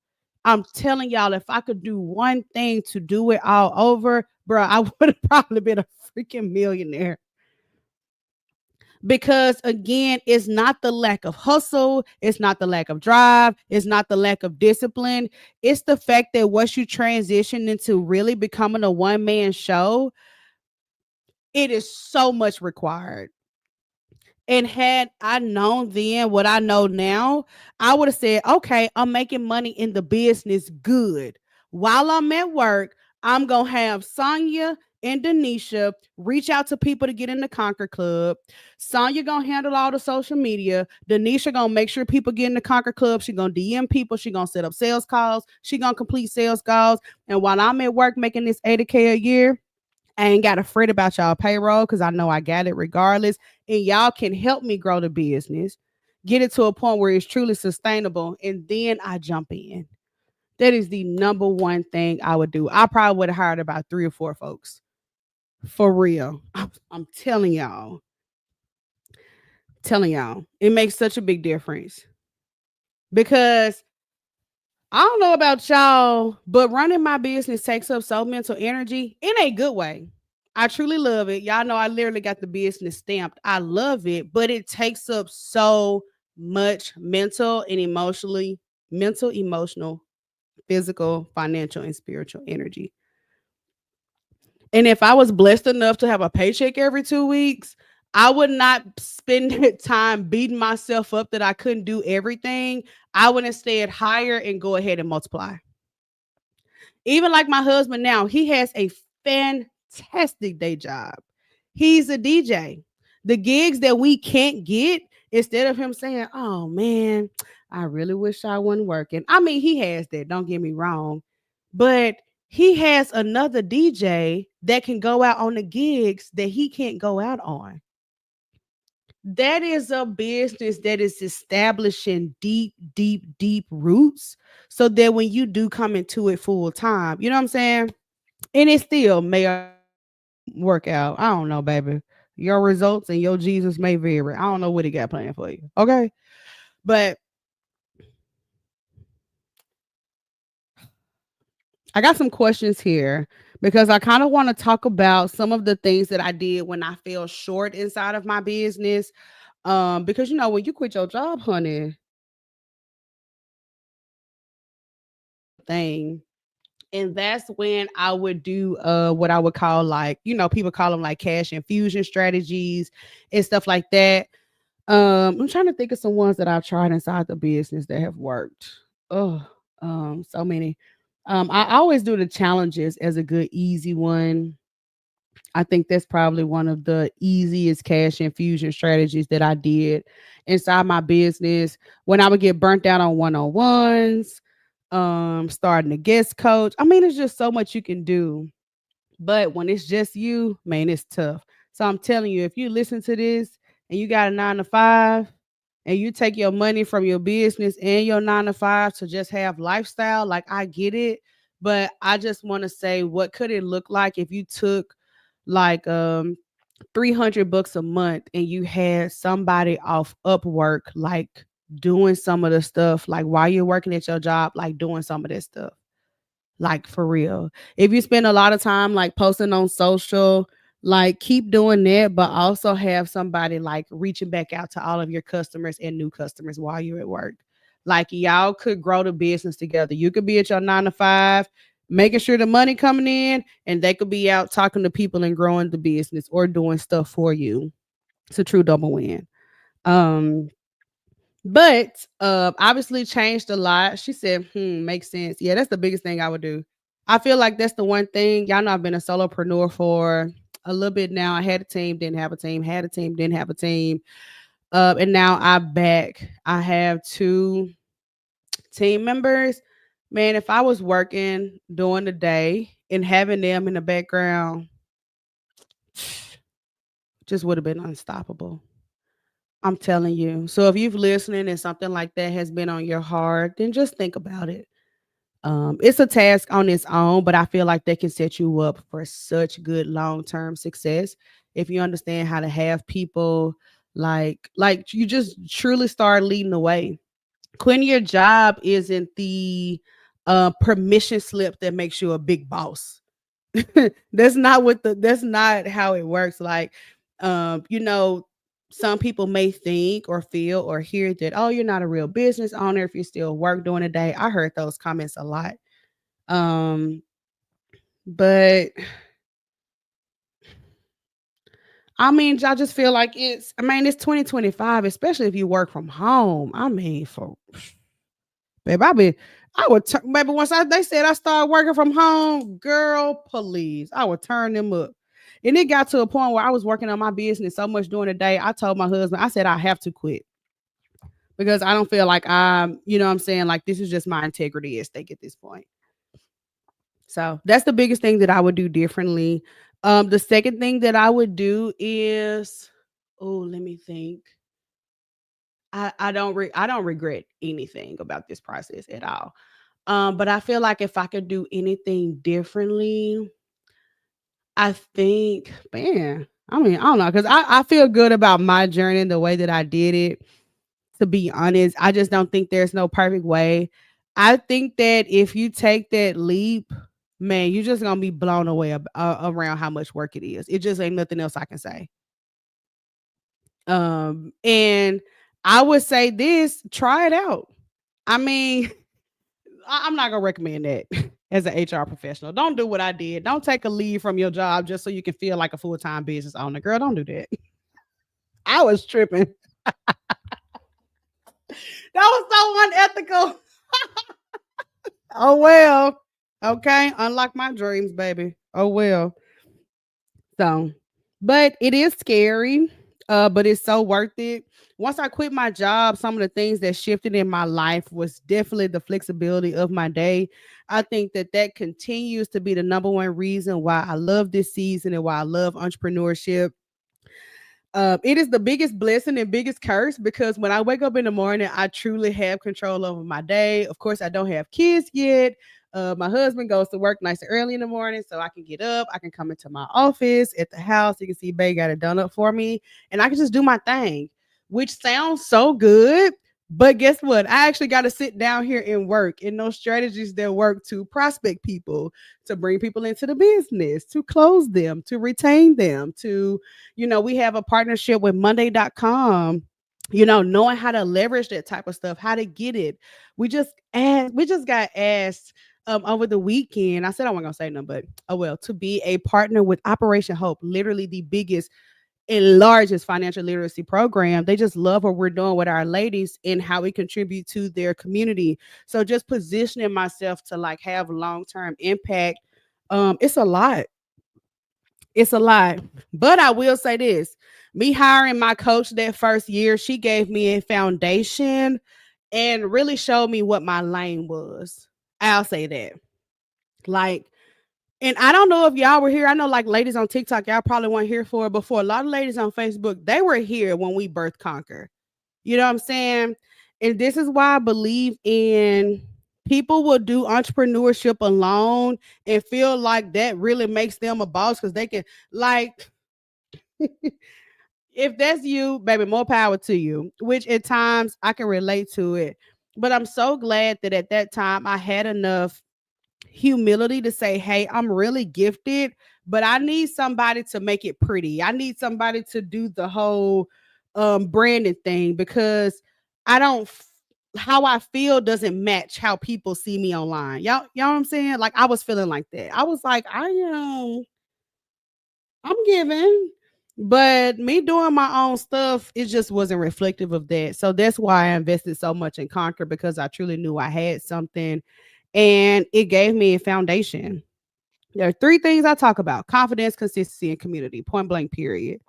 A: I'm telling y'all, if I could do one thing to do it all over, bro, I would have probably been a freaking millionaire. Because again, it's not the lack of hustle, it's not the lack of drive, it's not the lack of discipline. It's the fact that once you transition into really becoming a one man show, it is so much required. And had I known then what I know now, I would have said, okay, I'm making money in the business good. While I'm at work, I'm going to have Sonya and Denisha reach out to people to get in the Conquer Club. Sonya going to handle all the social media. Denisha going to make sure people get in the Conquer Club. She going to DM people. She going to set up sales calls. She going to complete sales calls. And while I'm at work making this 80K a year, I ain't got to fret about y'all payroll because I know I got it regardless. And y'all can help me grow the business, get it to a point where it's truly sustainable. And then I jump in. That is the number one thing I would do. I probably would have hired about 3 or 4 folks. For real. I'm telling y'all, it makes such a big difference because I don't know about y'all, but running my business takes up so mental energy in a good way. I truly love it. Y'all know I literally got the business stamped. I love it, but it takes up so much mental, emotional, physical, financial, and spiritual energy. And if I was blessed enough to have a paycheck every 2 weeks, I would not spend time beating myself up that I couldn't do everything. I would instead hire and go ahead and multiply. Even like my husband now, he has a fantastic day job. He's a DJ. The gigs that we can't get, instead of him saying, "Oh man, I really wish I wasn't working." I mean, he has that, don't get me wrong. But he has another DJ that can go out on the gigs that he can't go out on. That is a business that is establishing deep, deep, deep roots so that when you do come into it full time, you know what I'm saying? And it still may work out. I don't know, baby. Your results and your Jesus may vary. I don't know what he got planned for you. Okay. But I got some questions here because I kind of want to talk about some of the things that I did when I fell short inside of my business. Because when you quit your job, honey, thing. And that's when I would do what I would call, like, people call them like cash infusion strategies and stuff like that. I'm trying to think of some ones that I've tried inside the business that have worked. Oh, so many. I always do the challenges as a good easy one. I think that's probably one of the easiest cash infusion strategies that I did inside my business when I would get burnt out on one-on-ones, starting a guest coach. I mean, it's just so much you can do. But when it's just you, man, it's tough. So I'm telling you, if you listen to this and you got a 9 to 5 and you take your money from your business and your 9 to 5 to just have lifestyle, like, I get it. But I just want to say, what could it look like if you took like 300 bucks a month and you had somebody off Upwork, like doing some of the stuff, like while you're working at your job, like doing some of this stuff, like for real. If you spend a lot of time like posting on social, like keep doing that, but also have somebody like reaching back out to all of your customers and new customers while you're at work. Like, y'all could grow the business together. You could be at your 9 to 5, making sure the money coming in, and they could be out talking to people and growing the business or doing stuff for you. It's a true double win. Um, but obviously changed a lot. She said, makes sense. Yeah, that's the biggest thing I would do. I feel like that's the one thing. Y'all know I've been a solopreneur for a little bit now. I had a team, didn't have a team, had a team, didn't have a team. And now I'm back. I have 2 team members. Man, if I was working during the day and having them in the background, just would have been unstoppable. I'm telling you. So if you've listening and something like that has been on your heart, then just think about it. It's a task on its own, but I feel like they can set you up for such good long-term success if you understand how to have people like you just truly start leading the way. Quitting your job isn't the permission slip that makes you a big boss. That's not how it works. Like, um, you know, some people may think or feel or hear that, oh, you're not a real business owner if you still work during the day. I heard those comments a lot. Um, but I mean, I just feel like it's 2025, especially if you work from home. I mean, for babe, I would turn, baby. They said I started working from home, girl, please, I would turn them up. And it got to a point where I was working on my business so much during the day. I told my husband, I said I have to quit because I don't feel like what I'm saying, like this is just my integrity at stake at this point. So that's the biggest thing that I would do differently. The second thing that I would do is, oh, let me think. I don't regret anything about this process at all. But I feel like if I could do anything differently, I think, man, I mean, I don't know, because I feel good about my journey and the way that I did it. To be honest, I just don't think there's no perfect way. I think that if you take that leap, man, you're just gonna be blown away around how much work it is. It just ain't nothing else I can say. And I would say this: try it out. I mean, I'm not gonna recommend that as an HR professional. Don't do what I did. Don't take a leave from your job just so you can feel like a full time business owner. Girl, don't do that. I was tripping. That was so unethical. Oh well. Okay. Unlock my dreams, baby. Oh well. So, but it is scary. But it's so worth it. Once I quit my job, some of the things that shifted in my life was definitely the flexibility of my day. I think that that continues to be the number one reason why I love this season and why I love entrepreneurship. It is the biggest blessing and biggest curse because when I wake up in the morning, I truly have control over my day. Of course, I don't have kids yet. My husband goes to work nice and early in the morning, so I can get up. I can come into my office at the house. You can see Bay got it done up for me, and I can just do my thing, which sounds so good. But guess what? I actually got to sit down here and work in those strategies that work to prospect people, to bring people into the business, to close them, to retain them, we have a partnership with Monday.com, knowing how to leverage that type of stuff, how to get it. We just got asked over the weekend. I said I wasn't gonna say nothing, but oh well, to be a partner with Operation Hope, literally the biggest and largest financial literacy program. They just love what we're doing with our ladies and how we contribute to their community. So just positioning myself to like have long-term impact. It's a lot. It's a lot. But I will say this. Me hiring my coach that first year, she gave me a foundation and really showed me what my lane was. I'll say that. Like, and I don't know if y'all were here. I know like ladies on TikTok, y'all probably weren't here for it before. A lot of ladies on Facebook, they were here when we birthed Conquer. You know what I'm saying? And this is why I believe in people will do entrepreneurship alone and feel like that really makes them a boss because they can like if that's you, baby, more power to you, which at times I can relate to it. But I'm so glad that at that time I had enough humility to say, hey, I'm really gifted, but I need somebody to make it pretty. I need somebody to do the whole branding thing because I don't how I feel doesn't match how people see me online. Y'all know what I'm saying? Like I was feeling like that. I was like, I am I'm giving. But me doing my own stuff, it just wasn't reflective of that. So that's why I invested so much in Conquer because I truly knew I had something and it gave me a foundation. There are three things I talk about: confidence, consistency, and community, point blank, period.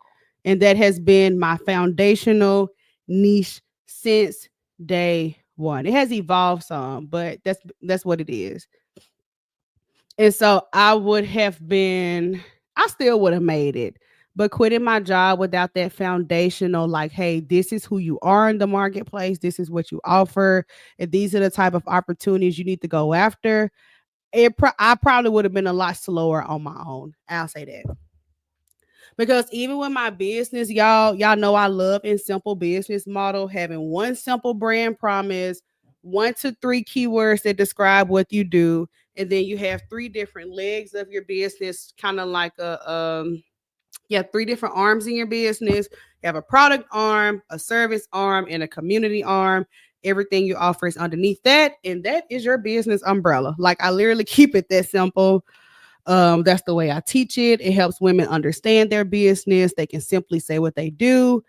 A: And that has been my foundational niche since day one. It has evolved some, but that's what it is. And so I would have been, I still would have made it. But quitting my job without that foundational, like, hey, this is who you are in the marketplace, this is what you offer, and these are the type of opportunities you need to go after. I probably would have been a lot slower on my own. I'll say that. Because even with my business, y'all know I love in simple business model, having one simple brand promise, 1 to 3 keywords that describe what you do, and then you have 3 different legs of your business, kind of like you have 3 different arms in your business. You have a product arm, a service arm, and a community arm. Everything you offer is underneath that, and that is your business umbrella. Like I literally keep it that simple. That's the way I teach it. It helps women understand their business. They can simply say what they do.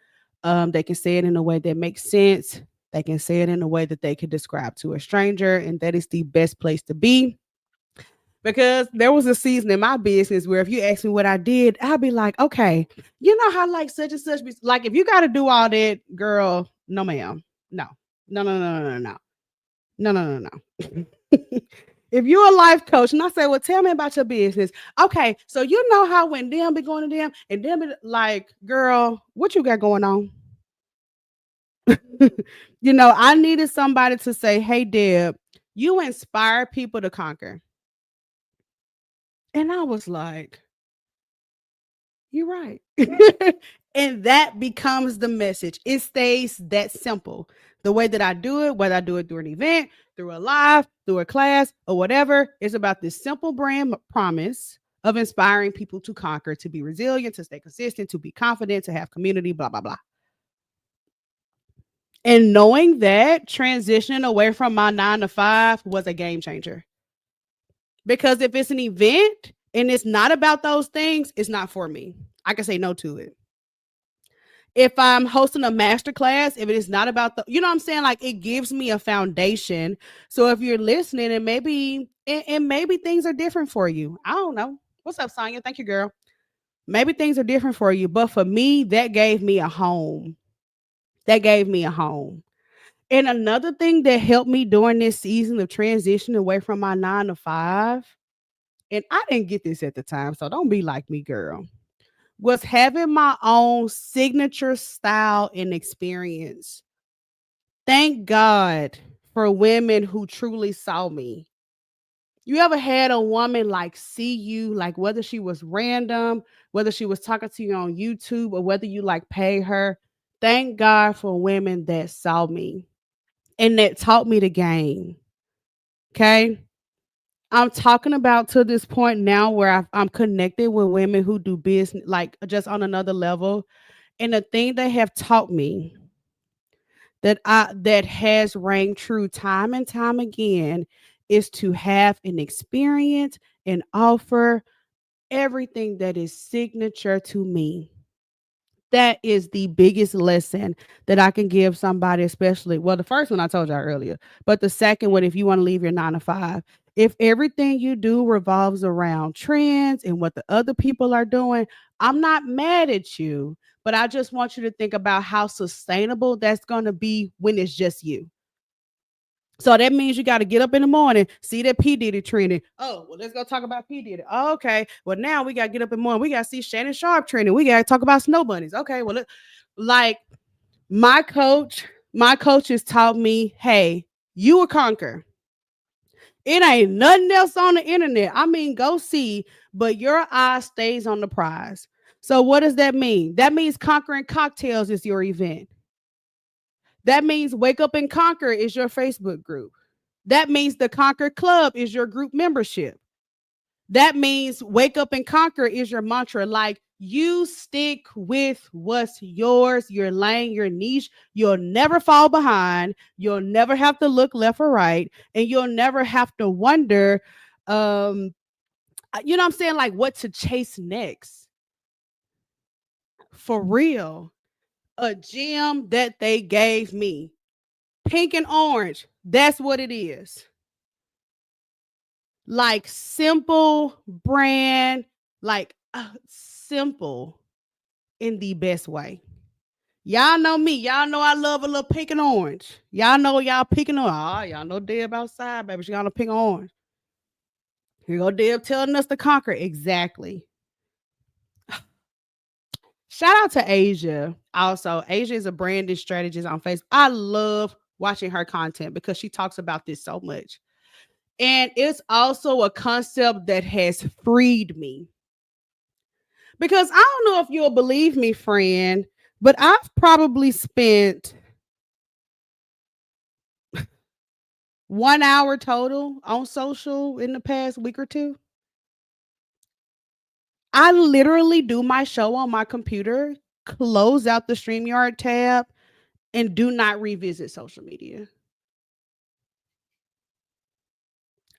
A: They can say it in a way that makes sense. They can say it in a way that they can describe to a stranger, and that is the best place to be. Because there was a season in my business where if you ask me what I did, I'd be like, okay, you know how like such and such like if you got to do all that, girl, no, ma'am, no, no, no, no, no, no, no, no, no, no. If you're a life coach, and I say, well, tell me about your business. Okay, so you know how when them be going to them and them be like, girl, what you got going on? I needed somebody to say, hey, Deb, you inspire people to conquer. And I was like, you're right. And that becomes the message. It stays that simple. The way that I do it, whether I do it through an event, through a live, through a class, or whatever, it's about this simple brand promise of inspiring people to conquer, to be resilient, to stay consistent, to be confident, to have community, blah, blah, blah. And knowing that transitioning away from my 9 to 5 was a game changer. Because if it's an event and it's not about those things, it's not for me. I can say no to it. If I'm hosting a master class, if it is not about the, you know what I'm saying? Like it gives me a foundation. So if you're listening and maybe things are different for you. I don't know. What's up, Sonya? Thank you, girl. Maybe things are different for you. But for me, that gave me a home. That gave me a home. And another thing that helped me during this season of transition away from my 9 to 5, and I didn't get this at the time, so don't be like me, girl, was having my own signature style and experience. Thank God for women who truly saw me. You ever had a woman like see you, like whether she was random, whether she was talking to you on YouTube, or whether you like pay her? Thank God for women that saw me and that taught me the game. Okay. I'm talking about to this point now where I'm connected with women who do business like just on another level. And the thing they have taught me that has rang true time and time again is to have an experience and offer everything that is signature to me. That is the biggest lesson that I can give somebody, especially, well, the first one I told y'all earlier, but the second one, if you want to leave your 9 to 5, if everything you do revolves around trends and what the other people are doing, I'm not mad at you, but I just want you to think about how sustainable that's going to be when it's just you. So that means you got to get up in the morning, see that P. Diddy trending. Oh, well, let's go talk about P. Diddy. Oh, okay. Well, now we got to get up in the morning. We got to see Shannon Sharp trending. We got to talk about snow bunnies. Okay. Well, like my coach has taught me, hey, you will conquer. It ain't nothing else on the internet. I mean, go see, but your eye stays on the prize. So what does that mean? That means Conquering Cocktails is your event. That means Wake Up and Conquer is your Facebook group. That means the Conquer Club is your group membership. That means Wake Up and Conquer is your mantra. Like, you stick with what's yours, your lane, your niche. You'll never fall behind. You'll never have to look left or right. And you'll never have to wonder, you know what I'm saying? Like, what to chase next. For real. A gem that they gave me. Pink and orange. That's what it is. Like, simple brand, like simple in the best way. Y'all know me. Y'all know I love a little pink and orange. Y'all know y'all picking on. Y'all know Deb outside, baby. She got a pink and orange. Here go Deb telling us to conquer. Exactly. Shout out to Asia. Also, Asia is a branding strategist on Facebook. I love watching her content because she talks about this so much. And it's also a concept that has freed me. Because I don't know if you'll believe me, friend, but I've probably spent 1 hour total on social in the past week or two. I literally do my show on my computer, close out the StreamYard tab, and do not revisit social media.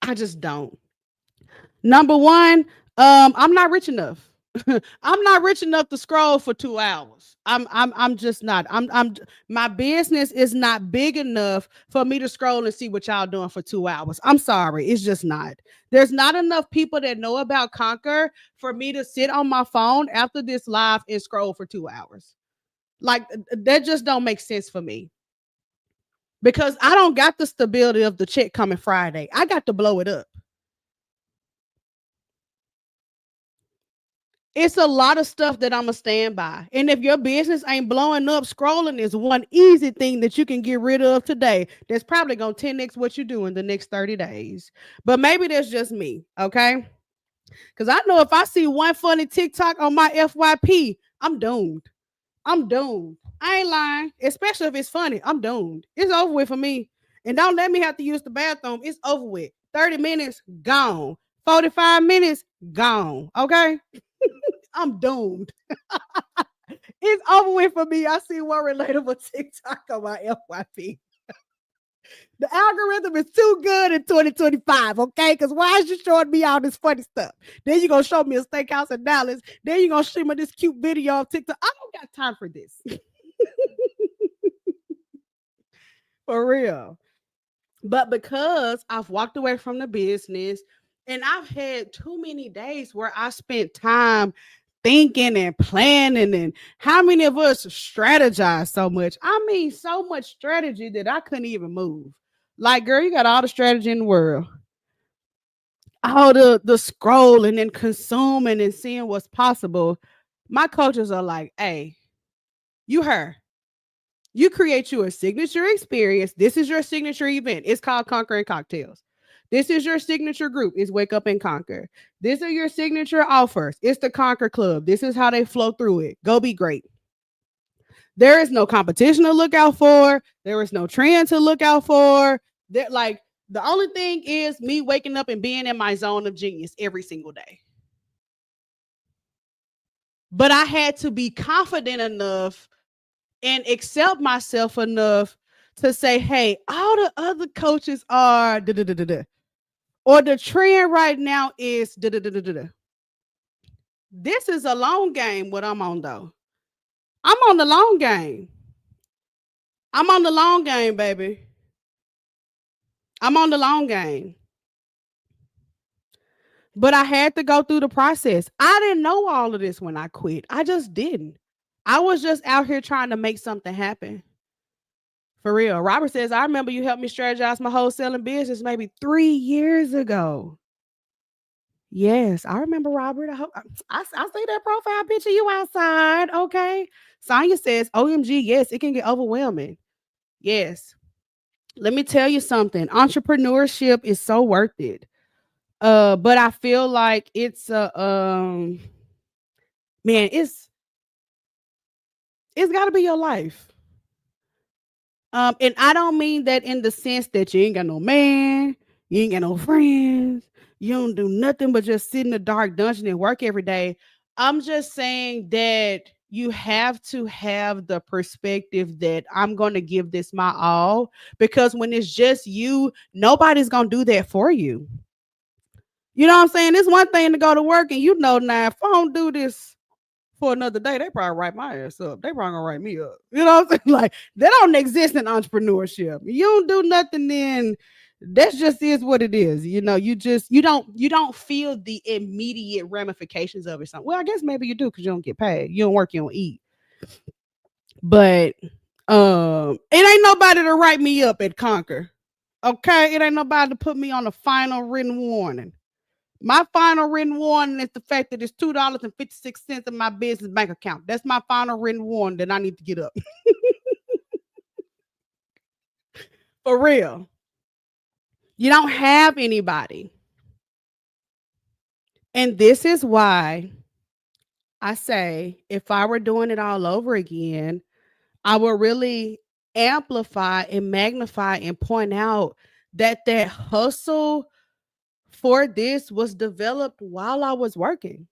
A: I just don't. Number one, I'm not rich enough. I'm not rich enough to scroll for 2 hours. I'm just not. My business is not big enough for me to scroll and see what y'all doing for 2 hours. I'm sorry, it's just not. There's not enough people that know about Conquer for me to sit on my phone after this live and scroll for 2 hours. Like, that just don't make sense for me. Because I don't got the stability of the check coming Friday. I got to blow it up. It's a lot of stuff that I'm going to stand by. And if your business ain't blowing up, scrolling is one easy thing that you can get rid of today. That's probably going to 10x what you do in the next 30 days. But maybe that's just me, okay? Because I know if I see one funny TikTok on my FYP, I'm doomed. I'm doomed. I ain't lying, especially if it's funny. I'm doomed. It's over with for me. And don't let me have to use the bathroom. It's over with. 30 minutes, gone. 45 minutes, gone. Okay? I'm doomed. It's over with for me. I see one relatable TikTok on my FYP. The algorithm is too good in 2025, okay? Because why is you showing me all this funny stuff? Then you're going to show me a steakhouse in Dallas. Then you're going to show me this cute video of TikTok. I don't got time for this. For real. But because I've walked away from the business and I've had too many days where I spent time thinking and planning, and how many of us strategize so much? I mean, so much strategy that I couldn't even move. Like, girl, you got all the strategy in the world. All the scrolling and consuming and seeing what's possible. My coaches are like, hey, you her. You create you a signature experience. This is your signature event. It's called Conquering Cocktails. This is your signature group. It's Wake Up and Conquer. These are your signature offers. It's the Conquer Club. This is how they flow through it. Go be great. There is no competition to look out for. There is no trend to look out for. That, like, the only thing is me waking up and being in my zone of genius every single day. But I had to be confident enough and accept myself enough to say, hey, all the other coaches are Or the trend right now is da da da da da. This is a long game. What I'm on though, I'm on the long game. I'm on the long game, baby. I'm on the long game. But I had to go through the process. I didn't know all of this when I quit. I just didn't. I was just out here trying to make something happen. For real. Robert says, I remember you helped me strategize my wholesaling business maybe 3 years ago. Yes, I remember Robert. I see that profile picture you outside. Okay. Sonya says, OMG, yes, it can get overwhelming. Yes. Let me tell you something. Entrepreneurship is so worth it. But I feel like it's man, it's gotta be your life. And I don't mean that in the sense that you ain't got no man, you ain't got no friends, you don't do nothing but just sit in the dark dungeon and work every day. I'm just saying that you have to have the perspective that I'm going to give this my all, because when it's just you, nobody's going to do that for you. You know what I'm saying? It's one thing to go to work and you know, now if I don't do this for another day, they probably write my ass up. They probably gonna write me up. You know what I'm saying? Like that don't exist in entrepreneurship. You don't do nothing, then that just is what it is. You know, you don't feel the immediate ramifications of it. Something. Well, I guess maybe you do because you don't get paid. You don't work, you don't eat. But it ain't nobody to write me up at Conquer. Okay, it ain't nobody to put me on a final written warning. My final written warning is the fact that it's $2.56 in my business bank account. That's my final written warning that I need to get up. For real. You don't have anybody. And this is why I say if I were doing it all over again, I would really amplify and magnify and point out that hustle for this was developed while I was working.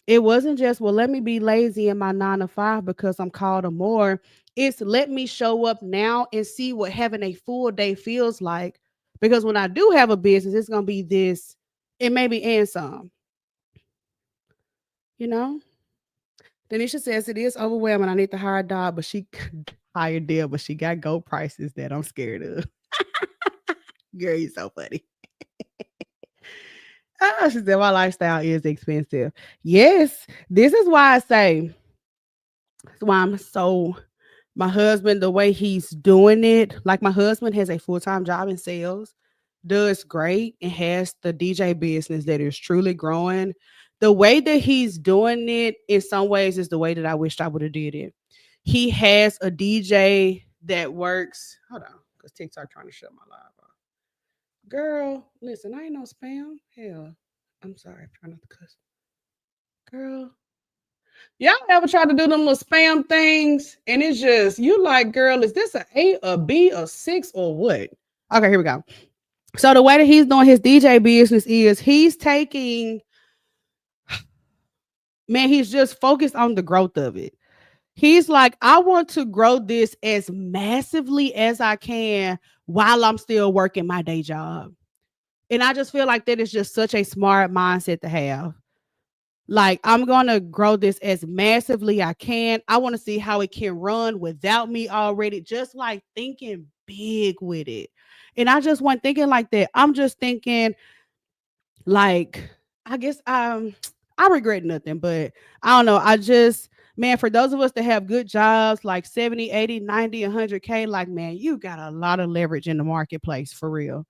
A: It wasn't just, well, let me be lazy in my 9 to 5 because I'm called to more. It's let me show up now and see what having a full day feels like. Because when I do have a business, it's going to be this, and maybe and some, you know? Denisha says it is overwhelming. I need to hire a dog, but she hired Dale, but she got gold prices that I'm scared of. Girl, you're so funny. She said my lifestyle is expensive. Yes, this is why I say, that's why I'm so, my husband, the way he's doing it, like my husband has a full-time job in sales, does great, and has the DJ business that is truly growing. The way that he's doing it in some ways is the way that I wished I would have did it. He has a DJ that works. Hold on, because TikTok trying to shut my live off. Girl, listen, I ain't no spam. Hell, I'm sorry, I'm trying not to cuss. Girl, y'all ever try to do them little spam things? And it's just, you like, girl, is this A, a B, a 6, or what? Okay, here we go. So the way that he's doing his DJ business is he's taking, man, he's just focused on the growth of it. He's like, I want to grow this as massively as I can while I'm still working my day job. And I just feel like that is just such a smart mindset to have. Like, I'm going to grow this as massively I can. I want to see how it can run without me already, just like thinking big with it. And I just wasn't thinking like that. I'm just thinking like, I guess I regret nothing, but I don't know. I just, man, for those of us that have good jobs like 70, 80, 90, 100K, like, man, you got a lot of leverage in the marketplace for real.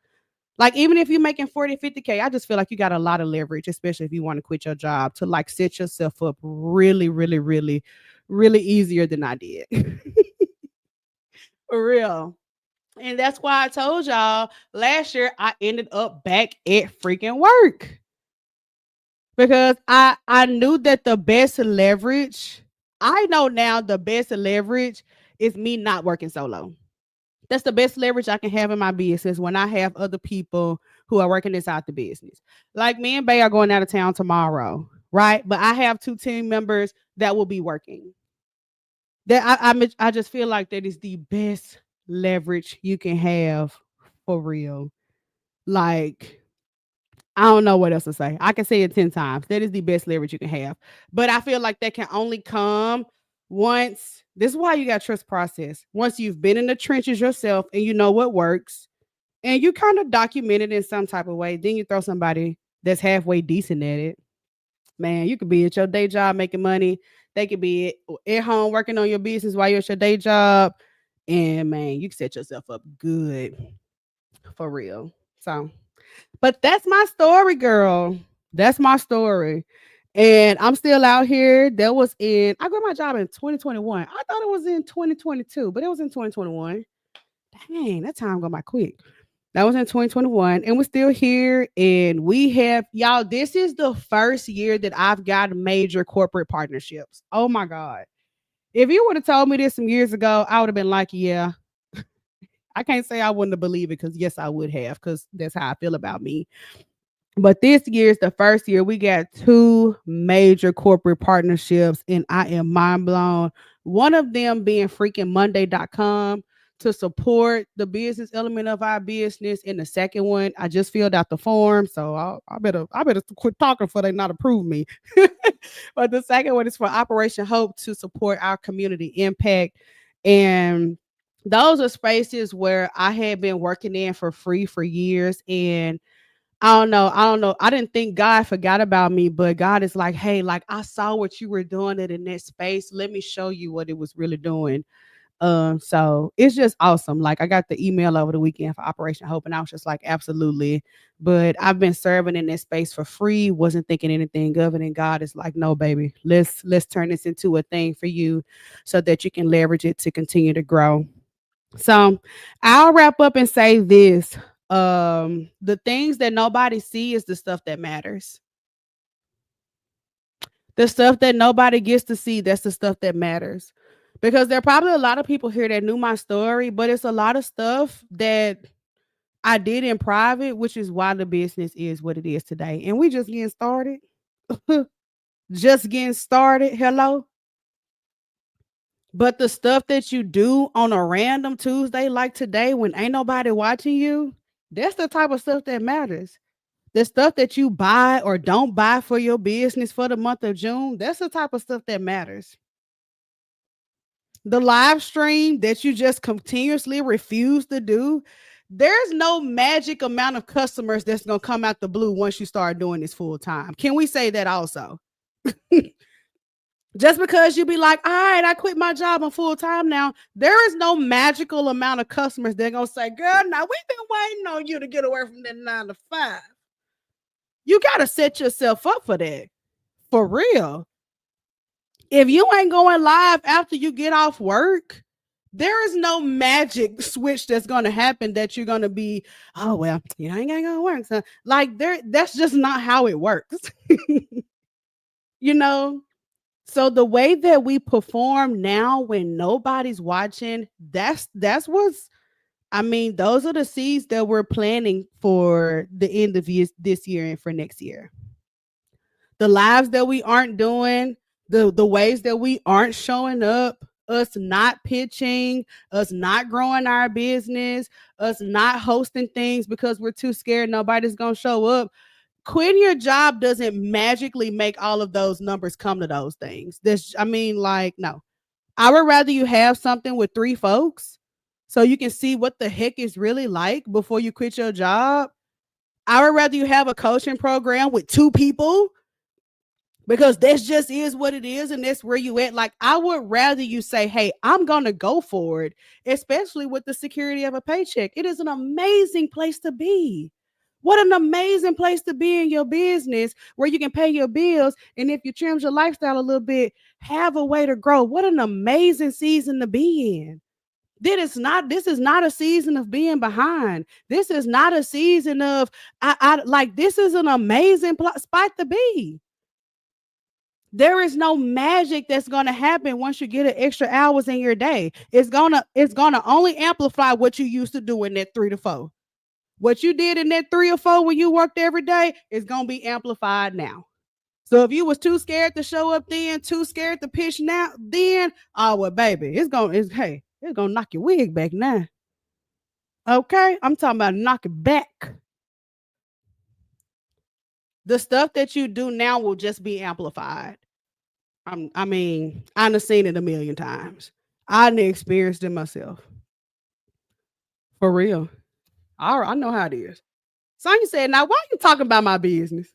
A: Like, even if you're making 40, 50K, I just feel like you got a lot of leverage, especially if you want to quit your job, to like set yourself up really, really, really, really easier than I did. For real. And that's why I told y'all last year I ended up back at freaking work, because I knew that the best leverage, I know now the best leverage is me not working solo. That's the best leverage I can have in my business, when I have other people who are working inside the business. Like me and Bay are going out of town tomorrow, right? But I have 2 team members that will be working. That I just feel like that is the best leverage you can have for real. Like, I don't know what else to say. I can say it 10 times. That is the best leverage you can have. But I feel like that can only come once. This is why you got trust process. Once you've been in the trenches yourself and you know what works and you kind of document it in some type of way, then you throw somebody that's halfway decent at it. Man, you could be at your day job making money. They could be at home working on your business while you're at your day job. And man, you can set yourself up good for real. So but that's my story, girl. That's my story. And I'm still out here. I got my job in 2021. I thought it was in 2022, but it was in 2021. Dang, that time go by quick. That was in 2021, and we're still here. And we have, y'all, this is the first year that I've got major corporate partnerships. Oh my God. If you would have told me this some years ago, I would have been like, yeah. I can't say I wouldn't have believed it because, yes, I would have, because that's how I feel about me. But this year is the first year we got two major corporate partnerships, and I am mind blown. One of them being freaking Monday.com to support the business element of our business. And the second one, I just filled out the form, so I better quit talking before they not approve me. But the second one is for Operation Hope to support our community impact. And those are spaces where I had been working in for free for years. And I don't know. I didn't think God forgot about me, but God is like, hey, like I saw what you were doing it in that space. Let me show you what it was really doing. So it's just awesome. Like I got the email over the weekend for Operation Hope, and I was just like, absolutely. But I've been serving in this space for free, wasn't thinking anything of it. And God is like, no, baby, let's turn this into a thing for you so that you can leverage it to continue to grow. So I'll wrap up and say this. The things that nobody see is the stuff that matters. The stuff that nobody gets to see, that's the stuff that matters. Because there are probably a lot of people here that knew my story, but it's a lot of stuff that I did in private, which is why the business is what it is today. And we just getting started. Just getting started. Hello. But the stuff that you do on a random Tuesday like today when ain't nobody watching you, that's the type of stuff that matters. The stuff that you buy or don't buy for your business for the month of June, that's the type of stuff that matters. The live stream that you just continuously refuse to do, there's no magic amount of customers that's going to come out the blue once you start doing this full time. Can we say that also? Just because you be like, all right, I quit my job on full time now, there is no magical amount of customers they're going to say, girl, now we've been waiting on you to get away from that 9 to 5. You got to set yourself up for that. For real. If you ain't going live after you get off work, there is no magic switch that's going to happen that you're going to be, oh, well, you ain't going to work. So, like, that's just not how it works. you know? So the way that we perform now when nobody's watching, that's those are the seeds that we're planting for the end of this year and for next year. The lives that we aren't doing, the ways that we aren't showing up, us not pitching, us not growing our business, us not hosting things because we're too scared nobody's gonna show up. Quitting your job doesn't magically make all of those numbers come to those things. No. I would rather you have something with 3 folks so you can see what the heck is really like before you quit your job. I would rather you have a coaching program with 2 people because this just is what it is and that's where you at. Like, I would rather you say, hey, I'm going to go for it, especially with the security of a paycheck. It is an amazing place to be. What an amazing place to be in your business where you can pay your bills. And if you trim your lifestyle a little bit, have a way to grow. What an amazing season to be in. This is not a season of being behind. This is not a season of, this is an amazing spot to be. There is no magic that's going to happen once you get an extra hours in your day. It's going to only amplify what you used to do in that 3 to 4. What you did in that 3 or 4 when you worked every day is going to be amplified now. So if you was too scared to show up then, too scared to pitch now, then, oh, well, baby, it's going to knock your wig back now. Okay? I'm talking about knock it back. The stuff that you do now will just be amplified. I mean, I done seen it a million times. I done experienced it myself. For real. I know how it is. Sonya said, now why are you talking about my business?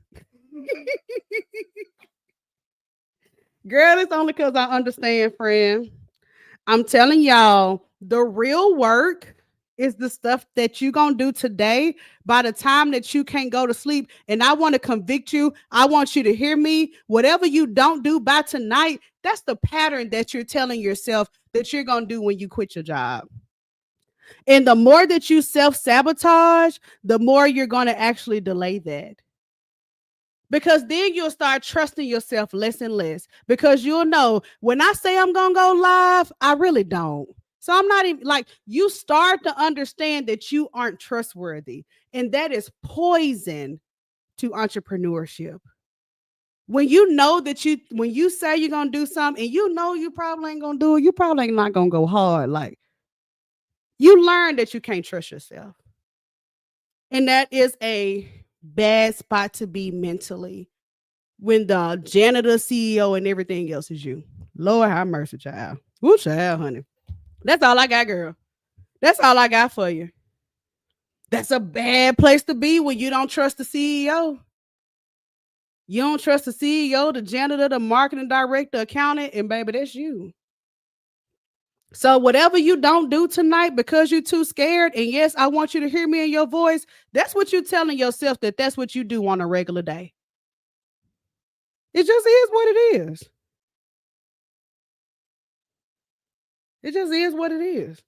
A: Girl, it's only because I understand, friend. I'm telling y'all, the real work is the stuff that you gonna do today by the time that you can't go to sleep. And I want to convict you. I want you to hear me. Whatever you don't do by tonight, that's the pattern that you're telling yourself that you're gonna do when you quit your job. And the more that you self-sabotage, the more you're gonna actually delay that. Because then you'll start trusting yourself less and less, because you'll know when I say I'm going to go live, I really don't. So I'm not even like, you start to understand that you aren't trustworthy. And that is poison to entrepreneurship. When you know that when you say you're going to do something and you know you probably ain't going to do it, you probably ain't not going to go hard. Like, you learn that you can't trust yourself. And that is a bad spot to be mentally when the janitor, CEO, and everything else is you. Lord have mercy, child. Woo, child, honey. That's all I got, girl. That's all I got for you. That's a bad place to be when you don't trust the CEO. You don't trust the CEO, the janitor, the marketing director, accountant, and baby, that's you. So whatever you don't do tonight because you're too scared, and yes, I want you to hear me in your voice, that's what you're telling yourself that that's what you do on a regular day. It just is what it is. It just is what it is.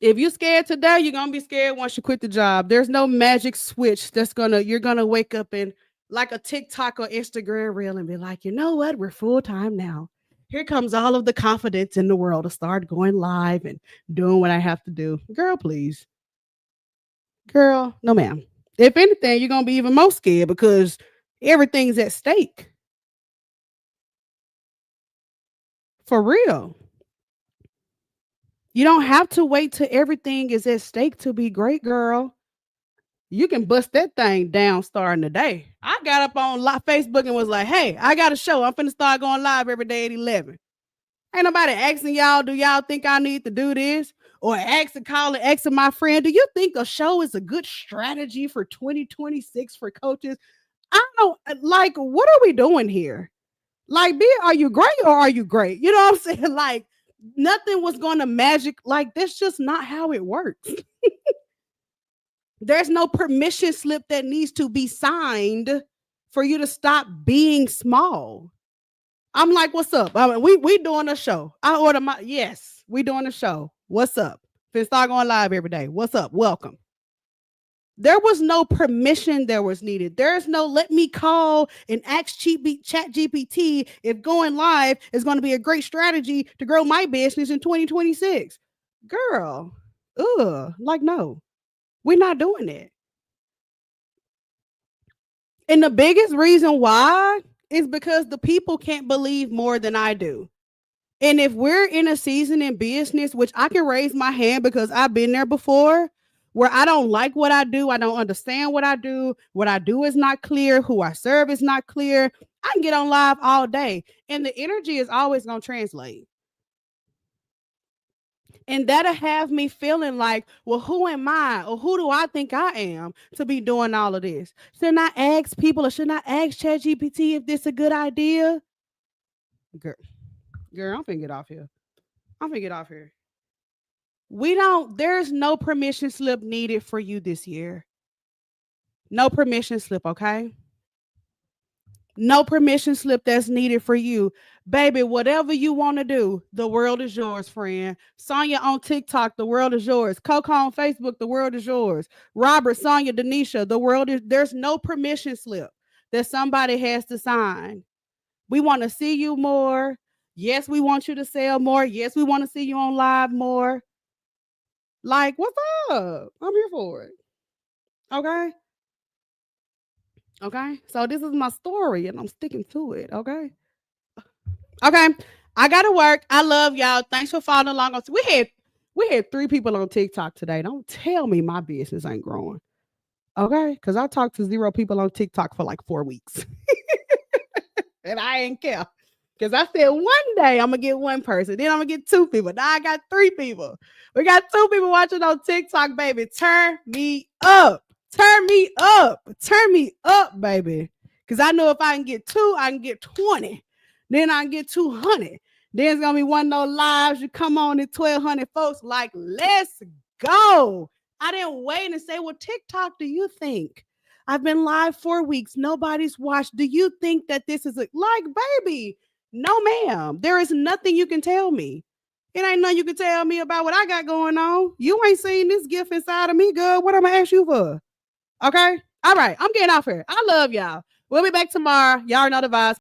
A: If you're scared today, you're gonna be scared once you quit the job. There's no magic switch you're gonna wake up and like a TikTok or Instagram reel and be like, you know what? We're full time now. Here comes all of the confidence in the world to start going live and doing what I have to do. Girl, please. Girl, no ma'am. If anything, you're gonna be even more scared because everything's at stake. For real. You don't have to wait till everything is at stake to be great, girl. You can bust that thing down starting today. I got up on Facebook and was like, hey, I got a show. I'm finna start going live every day at 11. Ain't nobody asking y'all, do y'all think I need to do this? Or asking my friend, do you think a show is a good strategy for 2026 for coaches? I don't like, what are we doing here? Like, are you great or are you great? You know what I'm saying? Like, nothing was going to magic. Like, that's just not how it works. There's no permission slip that needs to be signed for you to stop being small. I'm like, what's up? I mean, we doing a show. I order yes, we doing a show. What's up? Finna start going live every day. What's up? Welcome. There was no permission that was needed. There's no let me call and ask ChatGPT if going live is going to be a great strategy to grow my business in 2026. Girl, like no, we're not doing it. And the biggest reason why is because the people can't believe more than I do. And if we're in a season in business, which I can raise my hand because I've been there before, where I don't like what I do, I don't understand what I do is not clear, who I serve is not clear, I can get on live all day and the energy is always going to translate. And that'll have me feeling like, well, who am I or who do I think I am to be doing all of this? Shouldn't I ask people or shouldn't I ask ChatGPT if this is a good idea? Girl, I'm finna get off here. There's no permission slip needed for you this year. No permission slip, okay? No permission slip that's needed for you. Baby, whatever you want to do, the world is yours, friend. Sonya on TikTok, the world is yours. Coco on Facebook, the world is yours. Robert, Sonya, Denisha, there's no permission slip that somebody has to sign. We want to see you more. Yes, we want you to sell more. Yes, we want to see you on live more. Like, what's up? I'm here for it. Okay. Okay. So this is my story and I'm sticking to it. Okay. Okay. I gotta work. I love y'all. Thanks for following along. We had 3 people on TikTok today. Don't tell me my business ain't growing. Okay, because I talked to 0 people on TikTok for like 4 weeks. And I ain't care. Because I said one day I'm gonna get 1 person, then I'm gonna get 2 people. Now I got 3 people. We got 2 people watching on TikTok, baby. Turn me up. Turn me up. Turn me up, baby. Because I know if I can get 2, I can get 20. Then I can get 200. Then it's gonna be one of those lives. You come on at 1,200 folks. Like, let's go. I didn't wait and say, well, TikTok, do you think? I've been live 4 weeks. Nobody's watched. Do you think that this is like, baby? No, ma'am. There is nothing you can tell me. It ain't nothing you can tell me about what I got going on. You ain't seen this gift inside of me, girl. What am I ask you for? Okay. All right. I'm getting off here. I love y'all. We'll be back tomorrow. Y'all know the vibes.